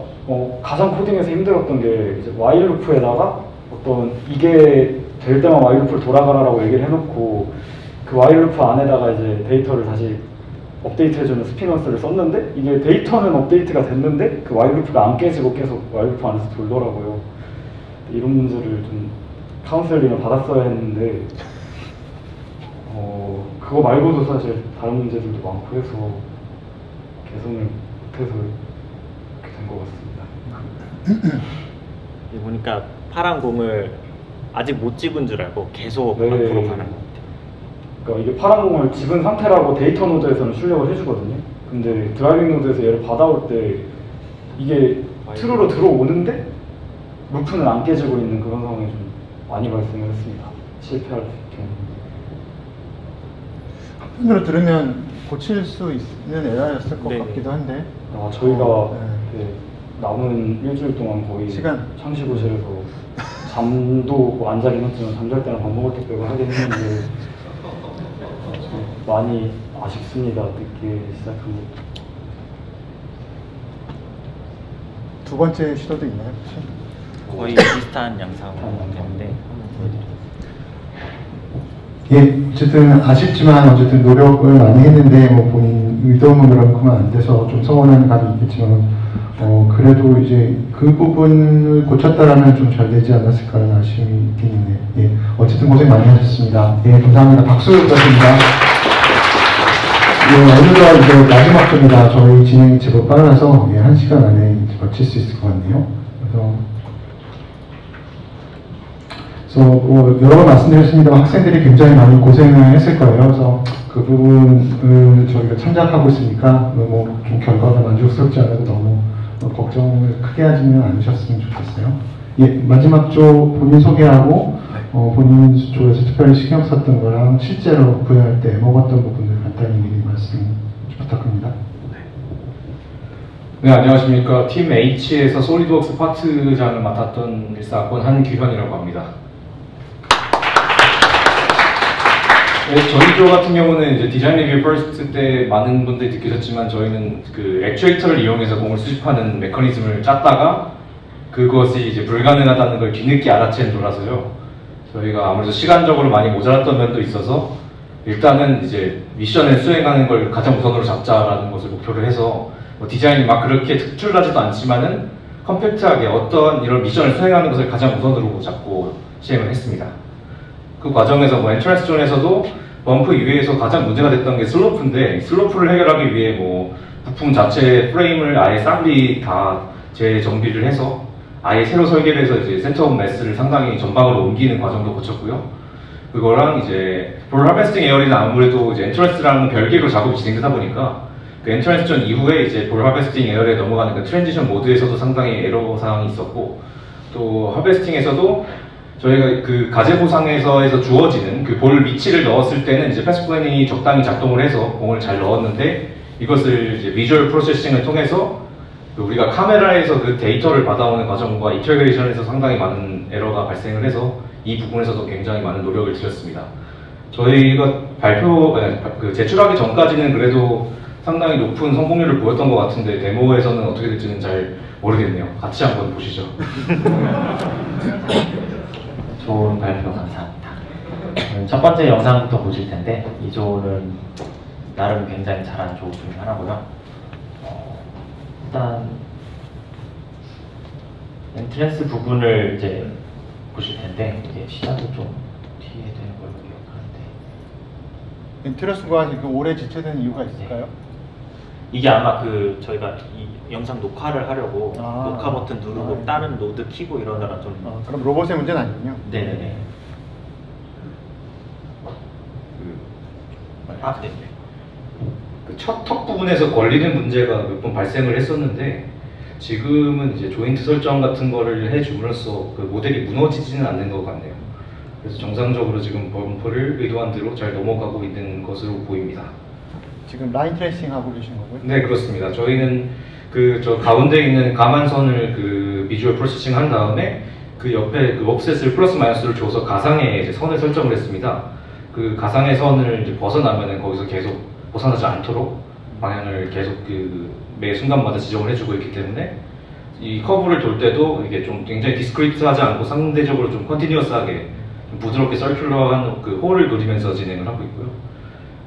가장 코딩에서 힘들었던 게 이제 while 루프에다가 어떤 이게 될 때만 while 루프를 돌아가라라고 얘기를 해놓고 그 while 루프 안에다가 이제 데이터를 다시 업데이트해주는 스피너스를 썼는데 이게 데이터는 업데이트가 됐는데 그 while 루프가 안 깨지고 계속 while 루프 안에서 돌더라고요. 이런 문제를 좀 카운셀링을 받았어야 했는데 그거 말고도 사실 다른 문제들도 많고 해서 개선을 못해서 이렇게 된 것 같습니다. 보니까 파란 공을 아직 못 집은 줄 알고 계속 앞으로 가는 것 같아요. 그러니까 이게 파란 공을 집은 상태라고 데이터 노드에서는 출력을 해주거든요. 근데 드라이빙 노드에서 얘를 받아올 때 이게 트루로 들어오는데 루프는 안 깨지고 있는 그런 상황이 좀 많이 발생을 했습니다. 실패할 경우. 한편으로 들으면 고칠 수 있는 에러였을 것 같기도 한데. 저희가 남은 일주일 동안 거의 창시고실에서 잠도 뭐 안 자긴 했지만 잠잘 때는 밥 먹을 때 빼고 하긴 했는데 많이 아쉽습니다. 늦게 시작한 거. 두 번째 시도도 있나요? 거의 비슷한 양상인데 예, 어쨌든 아쉽지만 어쨌든 노력을 많이 했는데 뭐 본인 의도문으로는 안 돼서 좀 서운한 감이 있겠지만 그래도 이제 그 부분을 고쳤다라면 좀 잘 되지 않았을까라는 아쉬움이 있긴 있네요. 예, 어쨌든 고생 많이 하셨습니다. 예, 감사합니다. 박수 부탁드립니다. 예, 어느덧 이제 마지막 점이다. 저희 진행이 제법 빨라서 1시간 안에 이제 마칠 수 있을 것 같네요. 그래서 여러 번 말씀드렸습니다만 학생들이 굉장히 많이 고생을 했을 거예요. 그래서 그 부분을 저희가 참작하고 있으니까 너무 좀 결과가 만족스럽지 않아도 너무 걱정을 크게 하지는 않으셨으면 좋겠어요. 예, 마지막 조 본인 소개하고 본인 쪽에서 특별히 신경 썼던 거랑 실제로 구현할 때 먹었던 부분들 간단히 미리 말씀 부탁합니다. 네, 안녕하십니까. 팀 H에서 솔리드웍스 파트장을 맡았던 일사학번 한규현이라고 합니다. 네, 저희 조 같은 경우는 이제 디자인 리뷰 퍼스트 때 많은 분들이 느끼셨지만 저희는 그 액추에이터를 이용해서 공을 수집하는 메커니즘을 짰다가 그것이 이제 불가능하다는 걸 뒤늦게 알아챈 조라서요. 저희가 아무래도 시간적으로 많이 모자랐던 면도 있어서 일단은 이제 미션을 수행하는 걸 가장 우선으로 잡자라는 것을 목표로 해서 뭐 디자인이 막 그렇게 특출나지도 않지만은 컴팩트하게 어떤 이런 미션을 수행하는 것을 가장 우선으로 잡고 시행을 했습니다. 그 과정에서 뭐 엔트런스 존에서도 범프 이외에서 가장 문제가 됐던 게 슬로프인데 슬로프를 해결하기 위해 뭐 부품 자체 프레임을 아예 쌍비 다 재정비를 해서 아예 새로 설계를 해서 이제 센터 오브 매스를 상당히 전방으로 옮기는 과정도 거쳤고요. 그거랑 이제 볼 하베스팅 에어리는 아무래도 이제 엔트런스랑 별개로 작업이 진행되다 보니까 그 엔트런스 존 이후에 이제 볼 하베스팅 에어리에 넘어가는 그 트랜지션 모드에서도 상당히 에러 사항이 있었고 또 하베스팅에서도 저희가 그 가제 보상에서 주어지는 그 볼 위치를 넣었을 때는 이제 패스 플래닝이 적당히 작동을 해서 공을 잘 넣었는데 이것을 이제 비주얼 프로세싱을 통해서 그 우리가 카메라에서 그 데이터를 받아오는 과정과 인터그레이션에서 상당히 많은 에러가 발생을 해서 이 부분에서도 굉장히 많은 노력을 들였습니다. 저희가 그 제출하기 전까지는 그래도 상당히 높은 성공률을 보였던 것 같은데 데모에서는 어떻게 될지는 잘 모르겠네요. 같이 한번 보시죠. 좋은 발표 감사합니다. 첫 번째 영상부터 보실 텐데 이 조는 나름 굉장히 잘한 조 중에 하나고요. 일단 엔트랜스 부분을 이제 보실 텐데 이게 시작을 좀 뒤에 되는 걸로 기억하는데 엔트런스가 그 오래 지체된 이유가 있을까요? 이게 아마 그 저희가 이 영상 녹화를 하려고 녹화 버튼 누르고 다른 노드 키고 이러느라 좀 그럼 로봇의 문제는 아니군요. 네네네. 네네. 그 첫 턱 부분에서 걸리는 문제가 몇 번 발생을 했었는데 지금은 이제 조인트 설정 같은 거를 해줌으로써 그 모델이 무너지지는 않는 것 같네요. 그래서 정상적으로 지금 범퍼를 의도한 대로 잘 넘어가고 있는 것으로 보입니다. 지금 라인 트레이싱 하고 계신 거고요? 네, 그렇습니다. 저희는 저 가운데 있는 가만선을 그 비주얼 프로세싱 한 다음에 그 옆에 그 옵셋을 플러스 마이너스를 줘서 가상의 이제 선을 설정을 했습니다. 그 가상의 선을 이제 벗어나면은 거기서 계속 벗어나지 않도록 방향을 계속 매 순간마다 지정을 해주고 있기 때문에 이 커브를 돌 때도 이게 좀 굉장히 디스크리트하지 않고 상대적으로 좀 컨티뉴어스하게 좀 부드럽게 서큘러한 그 홀을 노리면서 진행을 하고 있고요.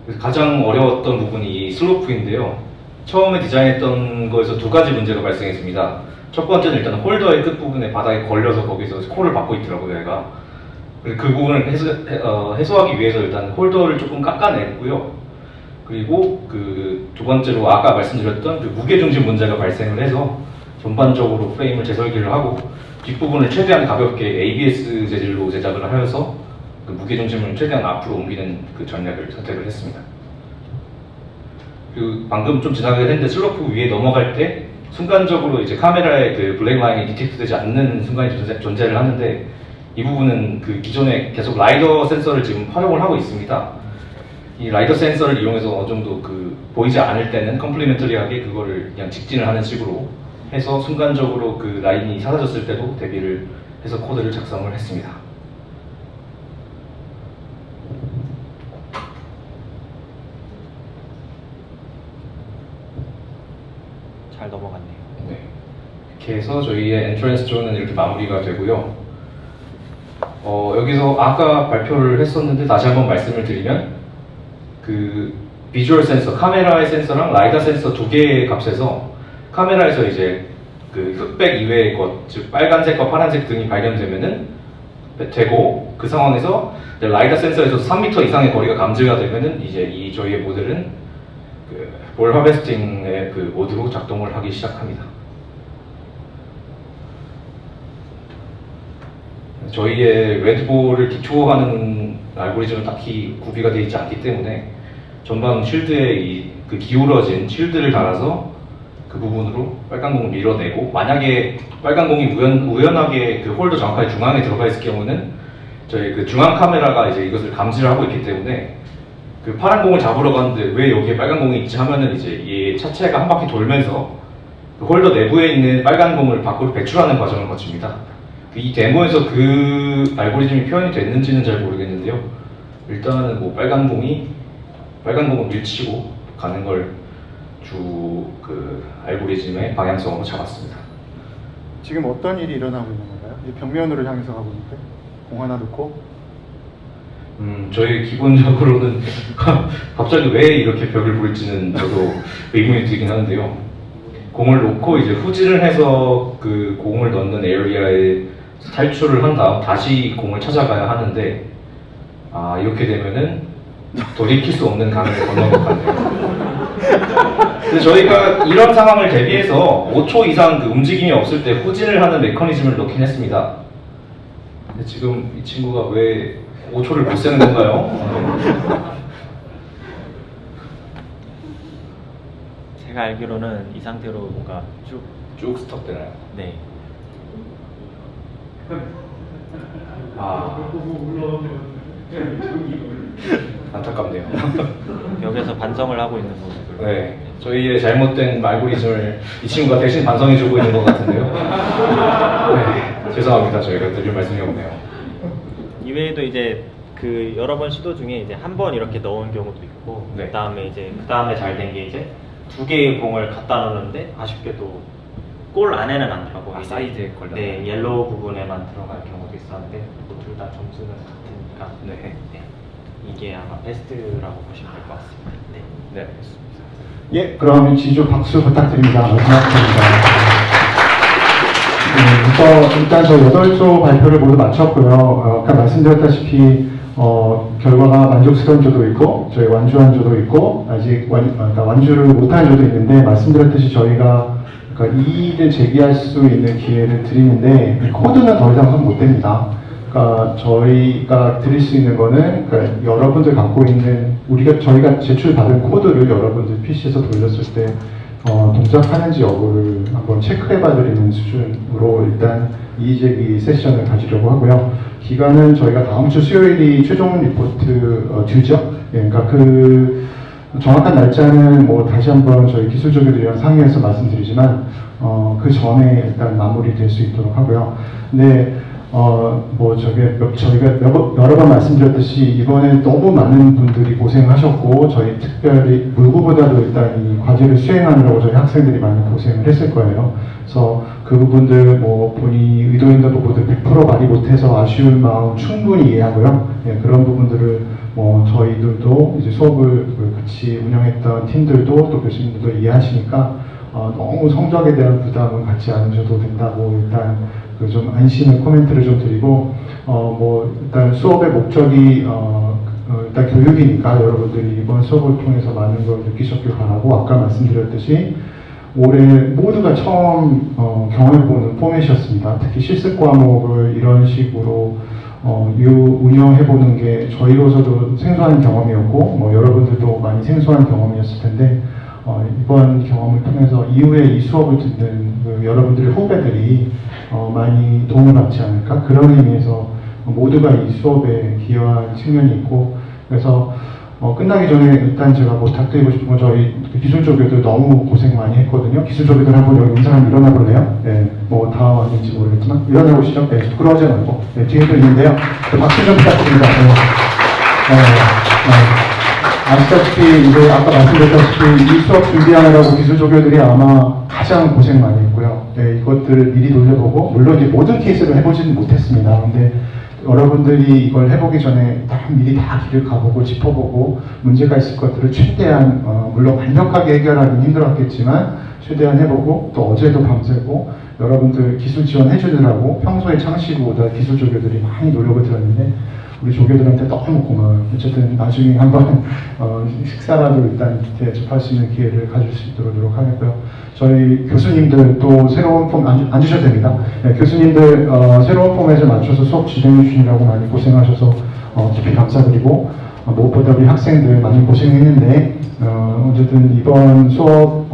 그래서 가장 어려웠던 부분이 이 슬로프인데요. 처음에 디자인했던 거에서 두 가지 문제가 발생했습니다. 첫 번째는 일단 홀더의 끝부분에 바닥에 걸려서 거기서 콜을 받고 있더라고요, 얘가. 그 부분을 해소하기 위해서 일단 홀더를 조금 깎아냈고요. 그리고 그 두 번째로 아까 말씀드렸던 그 무게중심 문제가 발생을 해서 전반적으로 프레임을 재설계를 하고 뒷부분을 최대한 가볍게 ABS 재질로 제작을 하여서 그 무게중심을 최대한 앞으로 옮기는 그 전략을 선택을 했습니다. 그리고 방금 좀 지나가게 했는데 슬로프 위에 넘어갈 때 순간적으로 이제 카메라에 그 블랙 라인이 디텍트되지 않는 순간이 존재를 하는데 이 부분은 그 기존에 계속 라이더 센서를 지금 활용을 하고 있습니다. 이 라이더 센서를 이용해서 어느 정도 그 보이지 않을 때는 컴플리멘터리하게 그거를 그냥 직진을 하는 식으로 해서 순간적으로 그 라인이 사라졌을 때도 대비를 해서 코드를 작성을 했습니다. 잘 넘어갔네요. 네. 이렇게 해서 저희의 엔트런스 존은 이렇게 마무리가 되고요. 여기서 아까 발표를 했었는데 다시 한번 말씀을 드리면 그 비주얼 센서, 카메라의 센서랑 라이다 센서 두 개의 값에서 카메라에서 이제 그 흑백 이외의 것, 즉 빨간색과 파란색 등이 발견되면은 되고 그 상황에서 라이다 센서에서 3m 이상의 거리가 감지가 되면은 이제 이 저희의 모델은 그 볼 하베스팅의 그 모드로 작동을 하기 시작합니다. 저희의 레드볼을 기초하는 알고리즘은 딱히 구비가 되어 있지 않기 때문에 전방 쉴드에 그 기울어진 쉴드를 달아서 그 부분으로 빨간 공을 밀어내고 만약에 빨간 공이 우연하게 그 홀더 정확하게 중앙에 들어가 있을 경우는 저희 그 중앙 카메라가 이제 이것을 감지를 하고 있기 때문에 그 파란 공을 잡으러 가는데 왜 여기에 빨간 공이 있지 하면은 이제 이 차체가 한 바퀴 돌면서 그 홀더 내부에 있는 빨간 공을 밖으로 배출하는 과정을 거칩니다. 이 데모에서 그 알고리즘이 표현이 됐는지는 잘 모르겠는데요. 일단은 뭐 빨간 공을 밀치고 가는 걸 주 그 알고리즘의 방향성으로 잡았습니다. 지금 어떤 일이 일어나고 있는 건가요? 이 벽면으로 향해서 가고 있는데 공 하나 놓고 저희 기본적으로는 갑자기 왜 이렇게 벽을 볼지는 저도 의문이 들긴 하는데요. 공을 놓고 이제 후진을 해서 그 공을 넣는 에어리아에 탈출을 한 다음 다시 공을 찾아가야 하는데 이렇게 되면은 돌이킬 수 없는 강을 건넌 것 같네요. 그래서 저희가 이런 상황을 대비해서 5초 이상 그 움직임이 없을 때 후진을 하는 메커니즘을 넣긴 했습니다. 근데 지금 이 친구가 왜 5초를 못 세는 건가요? 제가 알기로는 이 상태로 뭔가 쭉 스톱되나요? 네. 안타깝네요. 벽에서 반성을 하고 있는 모습을. 네, 저희의 잘못된 알고리즘을 이 친구가 대신 반성해주고 있는 것 같은데요. 네, 죄송합니다. 저희가 드릴 말씀이 없네요. 이외에도 이제 그 여러 번 시도 중에 이제 한 번 이렇게 넣은 경우도 있고, 네. 그다음에 잘 된 게 이제 두 개의 공을 갖다 놓는데 아쉽게도 골 안에는 안 들어가고 사이드에 걸려. 네, 옐로우 부분에만 들어갈 경우도 있었는데 둘 다 점수는 같으니까 네. 이게 아마 베스트라고 보시면 될 것 같습니다. 네. 알겠습니다. 예, 그럼 지조 박수 부탁드립니다. 마지막 일단 저 8조 발표를 모두 마쳤고요. 아까 말씀드렸다시피 결과가 만족스러운 조도 있고 저희 완주한 조도 있고 아직 완주를 못한 조도 있는데 말씀드렸듯이 저희가 이의를 제기할 수 있는 기회를 드리는데 코드는 더 이상 못 됩니다. 그러니까 저희가 드릴 수 있는 거는 여러분들 갖고 있는 저희가 제출받은 코드를 여러분들 PC에서 돌렸을 때 동작하는지 여부를 한번 체크해봐 드리는 수준으로 일단 이의제기 세션을 가지려고 하고요. 기간은 저희가 다음 주 수요일이 최종 리포트 듀죠. 예, 그러니까 그 정확한 날짜는 뭐 다시 한번 저희 기술조교들이랑 상의해서 말씀드리지만 그 전에 일단 마무리될 수 있도록 하고요. 근데 뭐 저희가 여러 번 말씀드렸듯이 이번에 너무 많은 분들이 고생하셨고 저희 특별히 누구보다도 일단 이 과제를 수행하느라고 저희 학생들이 많이 고생을 했을 거예요. 그래서 그 부분들 뭐 본인이 의도했던 부분들 100% 발휘 못해서 아쉬운 마음 충분히 이해하고요. 예, 그런 부분들을 뭐 저희들도 이제 수업을 같이 운영했던 팀들도 또 교수님들도 이해하시니까 너무 성적에 대한 부담은 갖지 않으셔도 된다고 일단 그 좀 안심의 코멘트를 좀 드리고 뭐 일단 수업의 목적이 일단 교육이니까 여러분들이 이번 수업을 통해서 많은 걸 느끼셨길 바라고 아까 말씀드렸듯이 올해 모두가 처음 경험해보는 포맷이었습니다. 특히 실습 과목을 이런 식으로 운영해보는 게 저희로서도 생소한 경험이었고 뭐 여러분들도 많이 생소한 경험이었을 텐데 이번 경험을 통해서 이후에 이 수업을 듣는 그 여러분들의 후배들이 많이 도움을 받지 않을까 그런 의미에서 모두가 이 수업에 기여한 측면이 있고 그래서 끝나기 전에 일단 제가 부탁드리고 싶은 건 저희 기술조교들 너무 고생 많이 했거든요. 기술조교들 한번 여기 사람 일어나 볼래요? 네, 뭐 다 왔는지 모르겠지만 일어나 보시죠. 네, 부끄러워하지 말고 네, 뒤에도 있는데요. 박수 좀 부탁드립니다. 아시다시피 이제 아까 말씀드렸다시피 이 수업 준비하느라고 기술조교들이 아마 가장 고생 많이 했고요. 네, 이것들을 미리 돌려보고 물론 이제 모든 케이스를 해보지는 못했습니다. 근데 여러분들이 이걸 해보기 전에 미리 다 길을 가보고 짚어보고 문제가 있을 것들을 최대한 물론 완벽하게 해결하기는 힘들었겠지만 최대한 해보고 또 어제도 밤새고 여러분들 기술 지원해 주느라고 평소에 창시부보다 기술 조교들이 많이 노력을 들었는데 우리 조교들한테 너무 고마워요. 어쨌든 나중에 한번 식사라도 일단 대접할 수 있는 기회를 가질 수 있도록 노력하겠고요. 저희 교수님들 또 새로운 폼 앉으셔도 됩니다. 네, 교수님들 새로운 포맷에 맞춰서 수업 진행해 주시느라고 많이 고생하셔서 깊이 감사드리고 무엇보다 우리 학생들 많이 고생했는데 어쨌든 이번 수업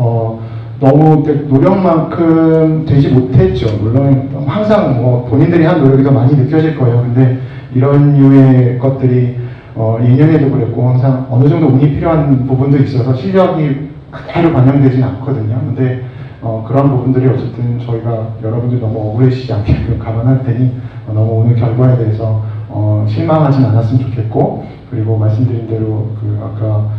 너무 노력만큼 되지 못했죠. 물론 항상 뭐 본인들이 한 노력이 더 많이 느껴질 거예요. 근데 이런 류의 것들이 예년에도 그랬고 항상 어느 정도 운이 필요한 부분도 있어서 실력이 그대로 반영되지는 않거든요. 근데 그런 부분들이 어쨌든 저희가 여러분들 너무 억울해지지 않게끔 감안할 테니 너무 오늘 결과에 대해서 실망하진 않았으면 좋겠고 그리고 말씀드린 대로 그 아까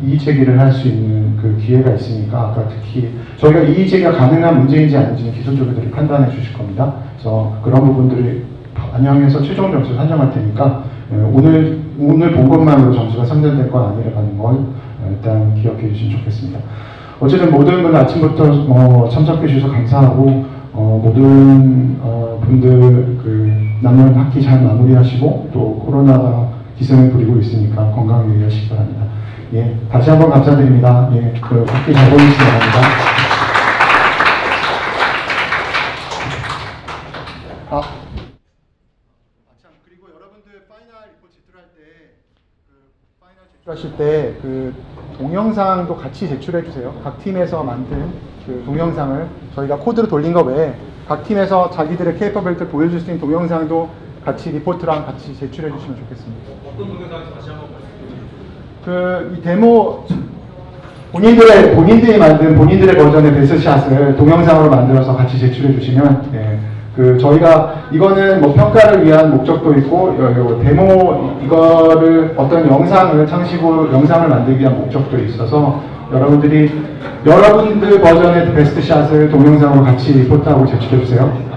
이의 제기를 할 수 있는 그 기회가 있으니까 아까 특히 저희가 이의 제기가 가능한 문제인지 아닌지는 기술조교들이 판단해 주실 겁니다. 그래서 그런 부분들을 반영해서 최종 점수를 산정할 테니까 오늘 본 것만으로 점수가 상정될 건 아니라는 걸 일단 기억해 주시면 좋겠습니다. 어쨌든 모든 분들 아침부터 참석해 주셔서 감사하고 모든 분들 남은 학기 잘 마무리하시고 또 코로나가 기승을 부리고 있으니까 건강 유의하시기 바랍니다. 예, 다시 한번 감사드립니다. 예, 학기 잘 보내시기 바랍니다. 그리고 여러분들 파이널 리포트 제출하실 때 그 동영상도 같이 제출해 주세요. 각 팀에서 만든 그 동영상을 저희가 코드로 돌린 거 외에 각 팀에서 자기들의 케이퍼빌리티를 보여줄 수 있는 동영상도 같이 리포트랑 같이 제출해 주시면 좋겠습니다. 어떤 동영상인지 다시 한번 말씀해 주세요. 이 데모 본인들이 만든 본인들의 버전의 베스트샷을 동영상으로 만들어서 같이 제출해 주시면 저희가 이거는 뭐 평가를 위한 목적도 있고 데모 이거를 어떤 영상을 창시부 영상을 만들기 위한 목적도 있어서 여러분들 버전의 베스트샷을 동영상으로 같이 리포트하고 제출해 주세요.